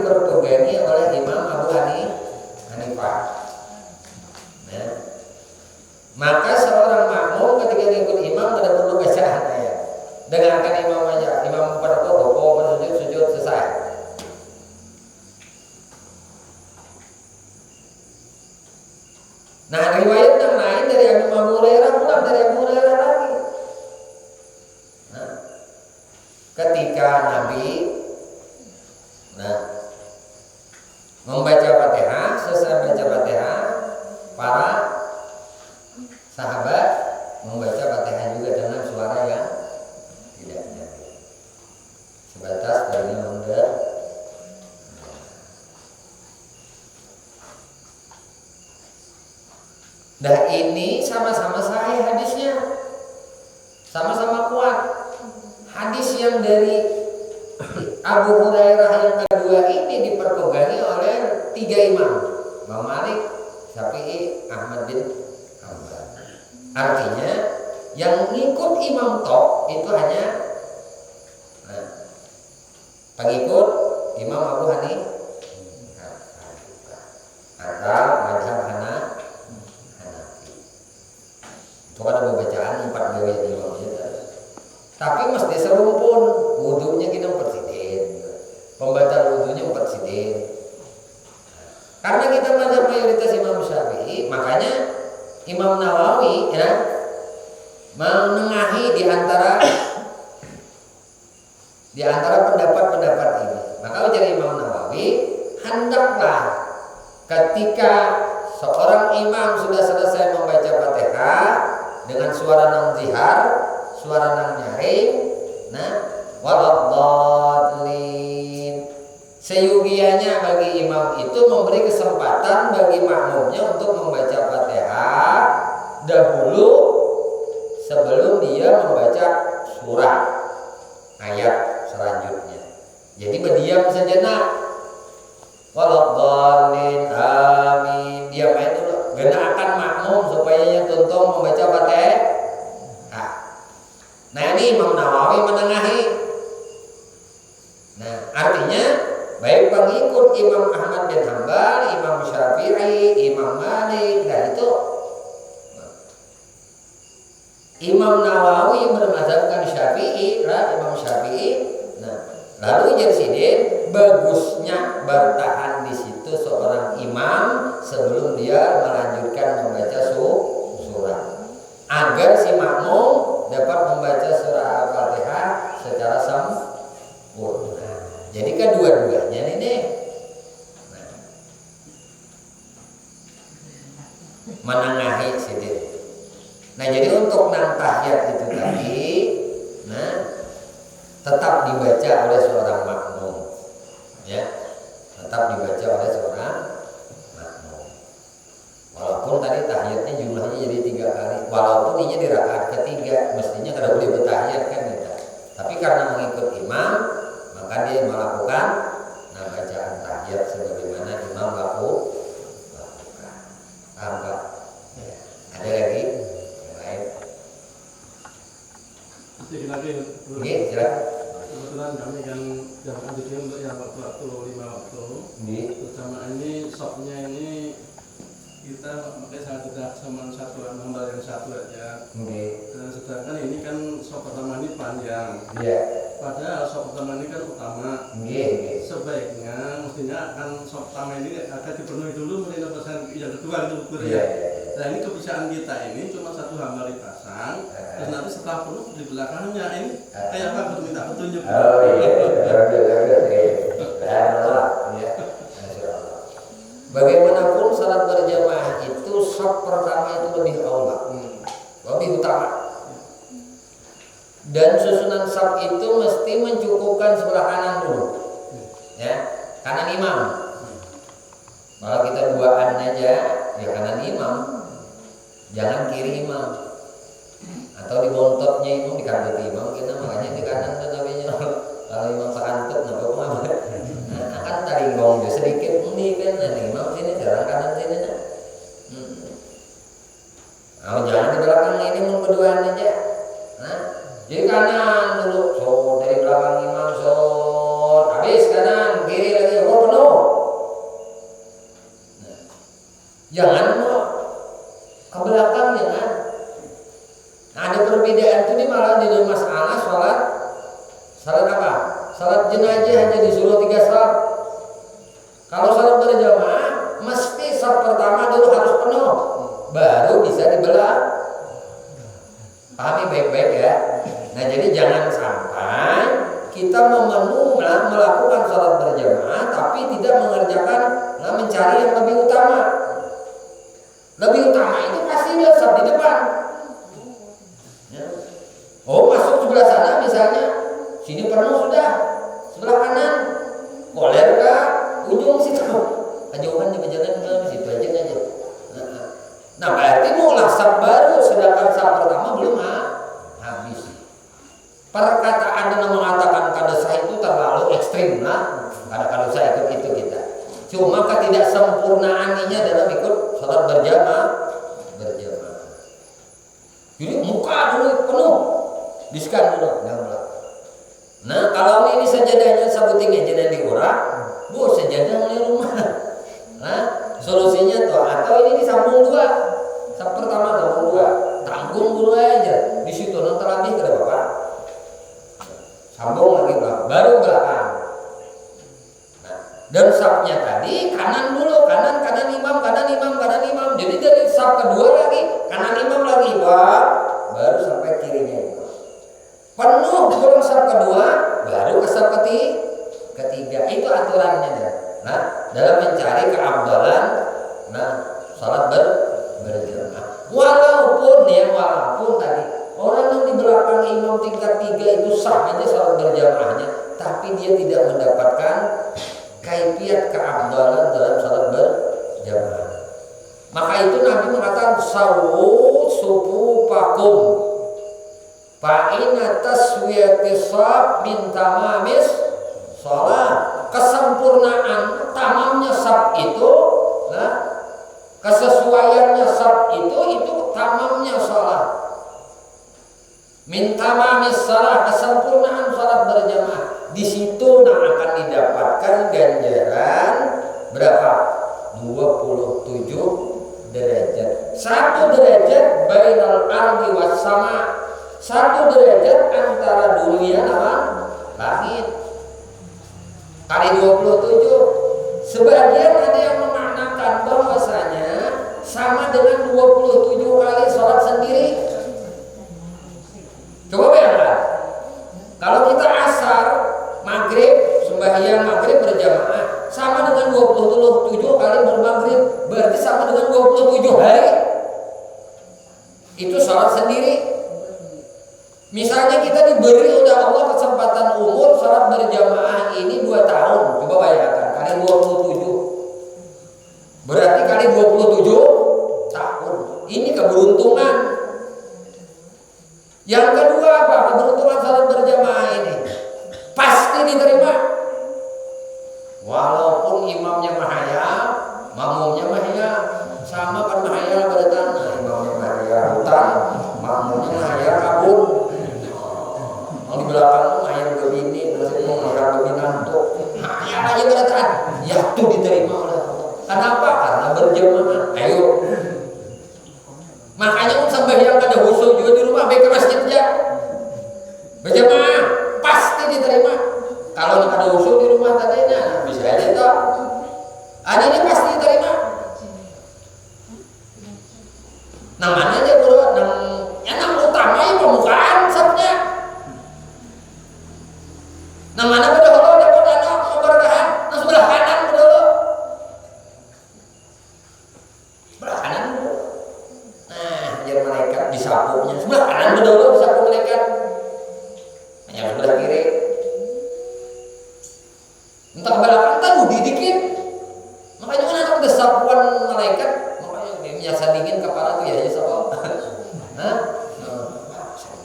diperpegangi oleh Imam Abu Hanifah. Nah, maka seorang makmum ketika ikut imam tidak perlu bacaan ayat. Dengarkan imam aja, imam pada rukuk, pada sujud selesai. Nah, riwayat yang lain dari Abu Hurairah pulang dari Abu Hurairah lagi. Nah, ketika Nabi membaca Fatihah, selesai baca Fatihah, para sahabat membaca Fatihah juga dengan suara yang tidak nyaring, sebatas dari mendengar. Nah, ini sama-sama sahih hadisnya, sama-sama kuat. Hadis yang dari Abu Hurairah yang kedua ini diperpegangi oleh 3 imam, Imam Malik, Syafi'i, Ahmad bin Hanbal. Artinya yang ngikut imam top itu hanya pengikut Imam Abu Hanifah atau mazhab Hanafi. Itu kan ada bacaan 4 riwayat imamnya. Tapi mesti serumpun, wudunya kita presiden, pembatal wudunya presiden. Karena kita mazhab mayoritas Imam Syafi'i, makanya Imam Nawawi menengahi di antara pendapat-pendapat ini. Maka ujar Imam Nawawi, hendaklah ketika seorang imam sudah selesai membaca Fatihah dengan suara nang zihar, suara nang nyaring, waladhdallin, seyugianya bagi imam itu memberi kesempatan bagi makmumnya untuk membaca Fatihah dahulu sebelum dia membaca surah ayat selanjutnya. Jadi berdiam sejenak, waladhdallin, amin, diam aja dulu, genakan makmum supaya yang tuntung membaca Fatihah. Nah, ini Imam Nawawi menengahi. Nah, artinya baik pengikut Imam Ahmad bin Hanbal, Imam Syafi'i, Imam Malik, nah itu Imam Nawawi bermazhabkan Syafi'i, Imam Syafi'i. Nah, lalu jadi sidin bagusnya bertahan di situ seorang imam sebelum dia melanjutkan membaca surah, agar si makmum dapat membaca surah Al-Fatihah secara sempurna. Jadi kedua-duanya ini menengahi sidin. Nah, jadi untuk nang tahiyat itu tadi, tetap dibaca oleh seorang makmum, ya, tetap dibaca oleh seorang makmum. Walaupun tadi tahiyatnya jumlahnya jadi 3 kali, walaupun ini di rakaat ketiga, mestinya kada boleh bertahiyat kan gitu. Tapi karena mengikut imam, maka dia melakukan bacaan tahiyat sebagaimana imam lakukan. Paham Pak? Ya. Ada lagi yang lain? Oke, silakan. Kebetulan kami kan jamaah di sini untuk yang waktu 5 waktu. Bersama ini shopnya ini kita pakai sama satu gambar yang satu aja. Sedangkan ini kan shop pertama ini panjang. Padahal shop pertama ini kan utama. Sebaiknya mestinya akan shop pertama ini akan dipenuhi dulu, kemudian pesan yang kedua itu ukur ya. Nah, ini kebiasaan kita ini cuma satu hamba dipasang, terus nanti setelah penuh di belakangnya ini kayak apa? Aku minta petunjuk. Bagaimanapun salat berjamaah itu shaf pertama itu lebih aula, lebih utama. Dan susunan shaf itu mesti mencukupkan sebelah kanan dulu, ya, kanan imam. Kalau kita duaan aja, ya kanan imam, jangan kiri imam. Atau di bontotnya imam, di kantut imam kita makanya di kanan tuh namanya. Kalau imam sekantut, nggak apa-apa. Kan tadi gong sedikit ini kan, imam sini jalan kanan sini. Jangan di belakang ini mau berduaan aja. Jadi kanan dulu, so dari belakang imam so habis kanan, kiri lagi, penuh. Jangan mau ke belakang, jangan. Nah, ada perbedaan itu di malah di masalah salat apa? Salat jenazah hanya disuruh 3 saf. Kalau salat berjamaah mesti saf pertama dulu harus penuh, baru bisa dibelah. Pahami baik-baik ya. Nah, jadi jangan sampai kita melakukan salat berjamaah tapi tidak mengerjakan mencari yang lebih utama. Lebih utama itu pasti dia saf di depan. Ya. Oh, masuk sebelah sana misalnya, sini penuh sudah, sebelah kanan, koler ke ujung situ, kejauhan di jalan ke situ aja. Nah, berarti mulai saf baru, sedangkan saf pertama belum habis. Perkataan yang mengatakan kadesah itu terlalu ekstrim lah. Kadesah itu kita. Cuma ketidaksempurnaannya dalam ikut salat berjamaah. Jadi muka dulu penuh, diskan dulu. Nah, kalau ini sajadahnya sabutingnya jadi diurak, bu sajadah mulai rumah. Nah, solusinya tuh atau ini disambung 2. Saf pertama sambung 2, tanggung dulu aja. Di situ nonton lebih ke Bapak. Sambung lagi baru belakang. Nah, dan safnya tadi kanan dulu, kanan imam. Jadi dari saf kedua lagi kanan imam lagi, baru sampai kirinya imam. Penuh belum saf kedua, baru ke saf ketiga. Itu aturannya. Nah, dalam mencari keafdalan, salat berjamaah. Walaupun tadi orang yang di belakang imam tingkat 3 itu sah aja salat berjamaahnya, tapi dia tidak mendapatkan kaifiat keafdalan dalam salat berjamaah. Maka itu Nabi mengatakan sawu sufufakum fa inna taswiyatis shaf min tamamis shalah. Kesempurnaan tamamnya shaf itu, kesesuaiannya shaf itu tamamnya shalah. Min tamamis shalah, kesempurnaan salat berjamaah. Di situ akan didapatkan ganjaran berapa? 27 derajat. 1 derajat bainal ardi was sama. 1 derajat antara dunia dan langit. Kali 27. Sebagian ada yang memaknakan bahwasanya sama dengan 27 kali sholat sendiri. Coba bayangkan, kalau kita asar, maghrib, sembahyang maghrib berjamaah, sama dengan 27 kali bermaghrib, berarti sama dengan 27 hari. Itu sholat sendiri. Misalnya kita diberi oleh Allah kesempatan umur sholat berjamaah ini 2 tahun, coba bayangkan kali 27, berarti kali 27 tahun. Ini keberuntungan. Yang kedua apa? Keberuntungan sholat berjamaah ini pasti diterima. Walaupun imamnya mahayal, makmumnya mahayal, sama kan mahayal pada tanah. Imamnya mahayal hutan, makmumnya mahayal kabur. Di belakang ayam begini, terus mau orang dominanto, ayam aja beratan, ya tuh diterima oleh Allah. Kenapa? Karena berjamaah. Ayo, makanya sembahyang kada khusyuk juga di rumah, baik ke masjid aja, berjamaah pasti diterima. Kalau kada khusyuk di rumah tadinya, bisa aja toh. Ini pasti diterima. Nah mana aja bro, yang utama ya pembukaan sabnya. Nah mana pada Allah dapat anak keberkahan, nah sebelah kanan dulu, sebelah kanan dulu. Nah biar malaikat disapunya sebelah kanan dulu, disapu malaikat. Yang sebelah kiri, entah belakang, entah budi dikit. Makanya kan ada sapuan malaikat, makanya biasa dingin kepala tuh ya sapu. Hah?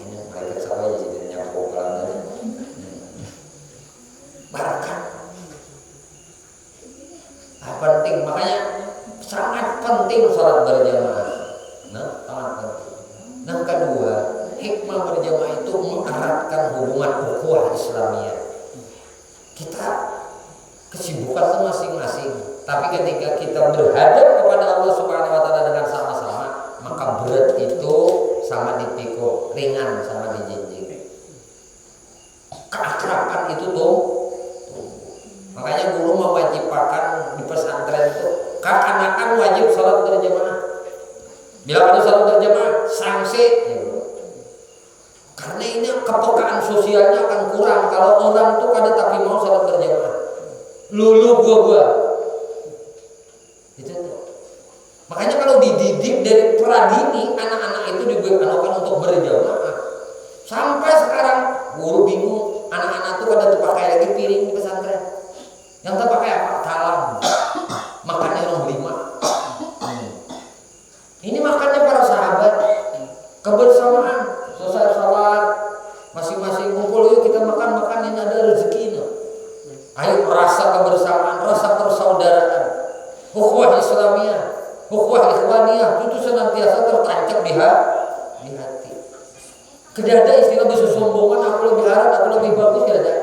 Dingin malaikat sapu aja jadi nyapu kepala. Barakat penting, makanya sangat penting sholat berjamaah. Nah, sangat penting. Yang kedua, hikmah berjamaah itu mengeratkan hubungan ukhuwah Islamiyah. Kita kesibukan itu masing-masing. Tapi ketika kita berhadap kepada Allah Subhanahu wa taala dengan sama-sama, maka berat itu sama dipikul, ringan sama dijinjing. Keakraban itu tuh. Makanya guru mewajibkan di pesantren itu kekanakan wajib salat berjamaah. Bila ada salat berjamaah, sanksi. Karena ini kepekaan sosialnya akan kurang kalau orang tuh kada tapi mau salat berjamaah. Lulu gua. Itu tuh. Makanya kalau dididik dari pradini, anak-anak itu dibuatkan untuk berjamaah. Sampai sekarang guru bingung, anak-anak tuh kada terpakai lagi piring di pesantren. Yang terpakai apa? Talam. Makannya orang berlima. Ini makannya para sahabat. Kebersamaan. Selesai salat, masing-masing kumpul, yuk kita makan ini ada rezeki. Ayo rasa kebersamaan, rasa persaudaraan, ukhuwah Islamiyah, ukhuwah ikhwaniyah itu senantiasa tertancap di hati. Tidak ada istilah bersombongan, aku lebih haram, aku lebih bagus, tidak ada.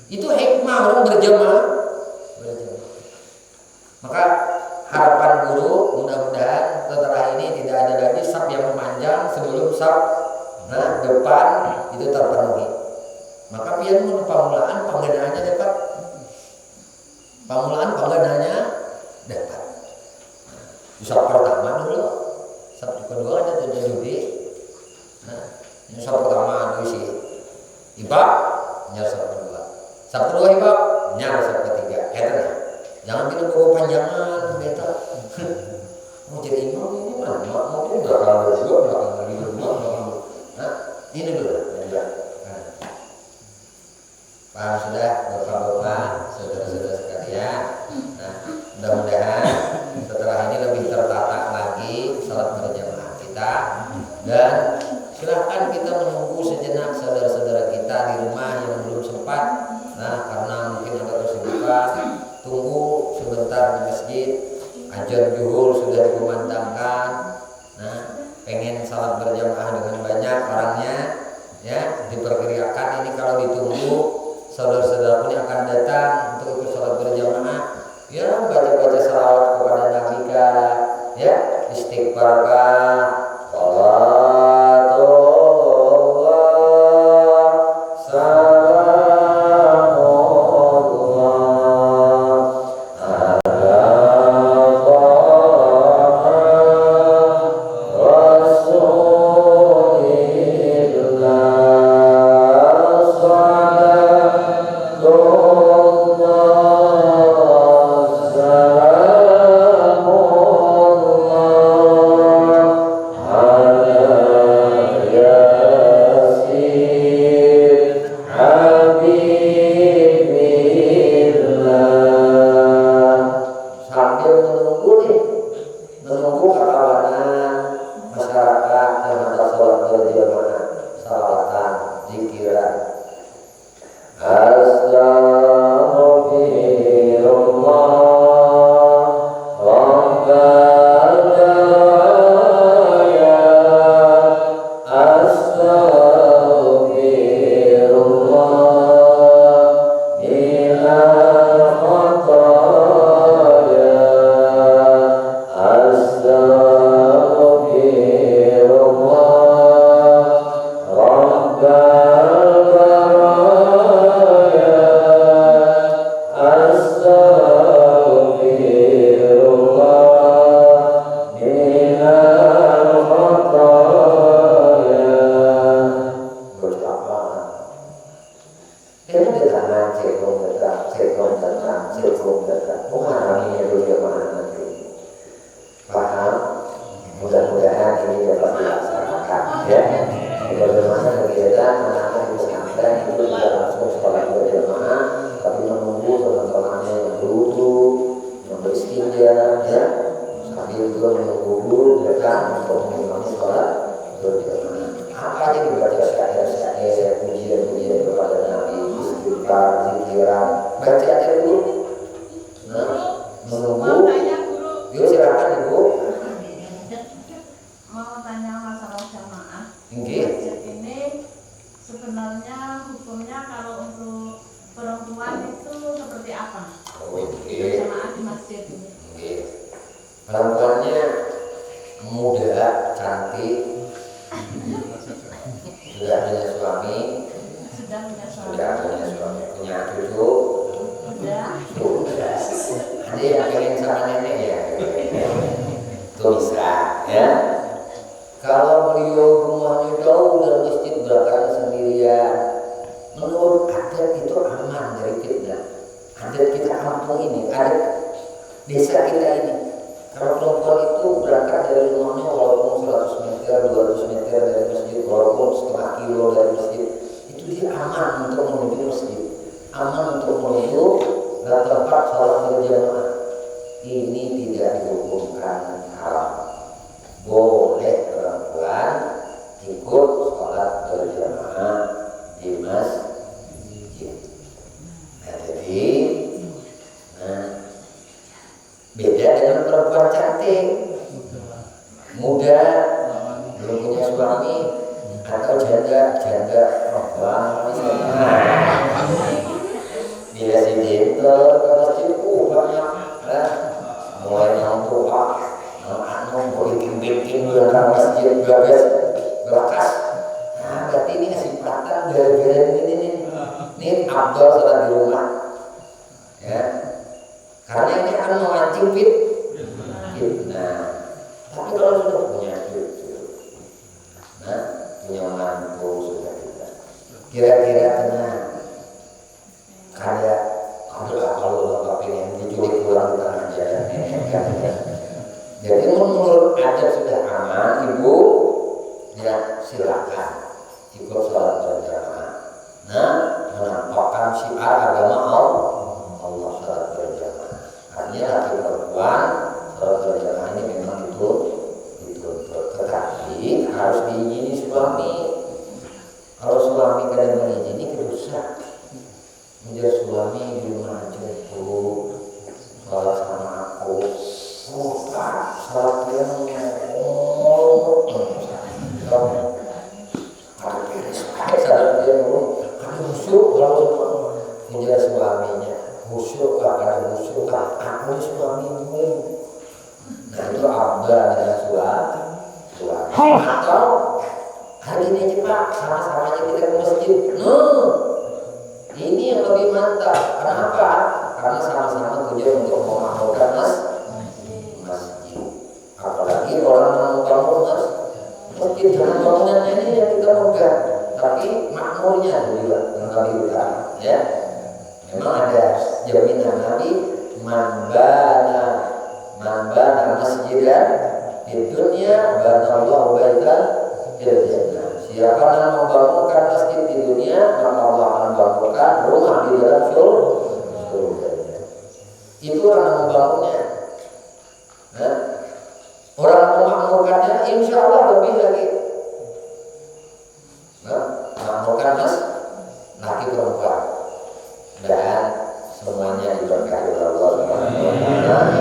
Itu hikmah orang berjamaah. Maka harapan guru mudah-mudahan setelah ini tidak ada lagi sab yang memanjang sebelum sab depan itu terpenuhi. Maka pian pamulaan penggenaannya dapat. Pamulaan penggenaannya dapat. Sab pertama dulu, sab kedua ada tujuh judi. Ini sab pertama dulu sih. Ibak nyar sab kedua. Sab kedua ibak nyar sab ketiga. Kata jangan kita bawa panjangan beta. Mau jadi imam ini mana? Mau ini belakang berdua, belakang lagi berdua, belakang. Nah, ini dulu ya. Paham sudah bapak-bapak, saudara-saudara sekalian. Nah, mudah-mudahan setelah ini lebih tertata lagi salat berjamaah kita, dan silahkan kita menunggu sejenak saudara-saudara kita di rumah yang belum sempat. Nah, karena mungkin ada kesibukan, tunggu sebentar di masjid. Azan zuhur sudah dikumandangkan. Nah, pengen salat berjamaah dengan banyak orangnya, ya diperkirakan ini kalau ditunggu saudara-saudara pun akan datang untuk ikut salat berjamaah. Ya baca-baca salawat kepada Nabi kah, ya istighfar kah, zikiran, baca aja dulu. Nah, Perempuannya muda, cantik, sudah punya suami, punya cucu, sudah. Ada yang pengen sama nenek ya, itu bisa ya. Kalau beliau rumahnya jauh dari masjid, berangkat sendirian, menurut adat itu aman dari fitnah. Adat kita kampung ini, adat desa kita ini, kalau perempuan itu berangkat dari rumahnya walaupun 100 meter, 200 meter dari masjid, walaupun setengah kilo dari masjid, itu dia aman untuk menuju masjid, aman untuk menuju tempat sholat berjamaah. Ini tidak dihukumkan haram. Boleh perempuan ikut sholat berjamaah di masjid. Nah, jadi, beda dengan perempuan cantik, muda, belum punya suami, atau janda perempuan misalnya. Bila si jentel ke masjid, banyak, mulai yang tua, bikin belakang masjid berkas. Nah, berarti ini kesempatan gara-gara ini Abdul sholat di rumah, ya. Karena ini akan memancing fitnah. Tapi kalau sudah punya cucu, punya mantu sudah kita, kira-kira tenang. Kalau bapak pengen diculik pulang kita aja. Jadi menurut adat sudah aman, ibu ya silakan ikut sholat berjamaah. Menampakkan syiar agama Allah sholat berjamaah. Artinya laki perempuan sholat berjamaah ini memang itu tetapi harus diizini suami. Kalau suami kadang mengizini dosa. Menjadi suami di rumah aja sholat sama aku. Sholat yang khusyuk kalau menjadi suaminya, khusyuk ada khusyuk aku suamimu. Nah itu abda dengan suami. Atau hari ini aja Pak, sama-sama aja kita ke masjid. Ini yang lebih mantap. Kenapa? Karena sama-sama tujuan untuk memakmurkan masjid. Apalagi orang membangun masjid dengan bangunannya ini yang kita pegang, tapi makmurnya juga yang lebih utama. Ya, memang ada jaminan Nabi, man bana masjidan di dunia, banallahu baitan fil jannah. Siapa yang membangunkan masjid di dunia, maka Allah akan membangunkan rumah di dalam surga. Itu orang membangunnya. Orang memakmurkannya insya Allah lebih lagi. Makmurkan laki perempuan dan semuanya diberkahi oleh Allah Subhanahu wa taala.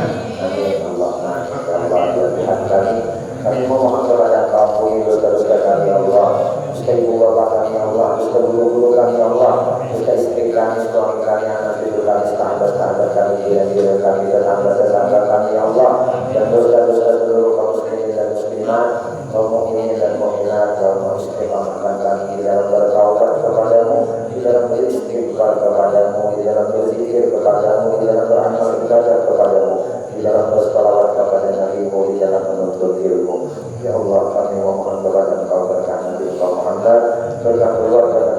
Amin. Kami memohon kepada Engkau dosa-dosa kami ya Allah, dosa ibu bapak kami ya Allah, dosa guru-guru kami ya Allah, dosa istri kami, suami kami, anak cucu kami, sahabat-sahabat kami, jiran-jiran kami, tetangga-tetangga kami ya Allah, dan dosa-dosa seluruh kaum muslimin dan muslimat, kaum mukminin dan mukminat, kaum istiqamahkan kami di dalam bertaubat kepadamu, di dalam beristighfar kepadamu, di dalam berzikir kepadamu, di dalam beramal ibadah kepadamu, di dalam bersalawat kepada Nabi-Mu, di dalam menuntut ilmu. Ya Allah, kami memohon kepada Engkau berkah Nabi Muhammad, berkah keluarga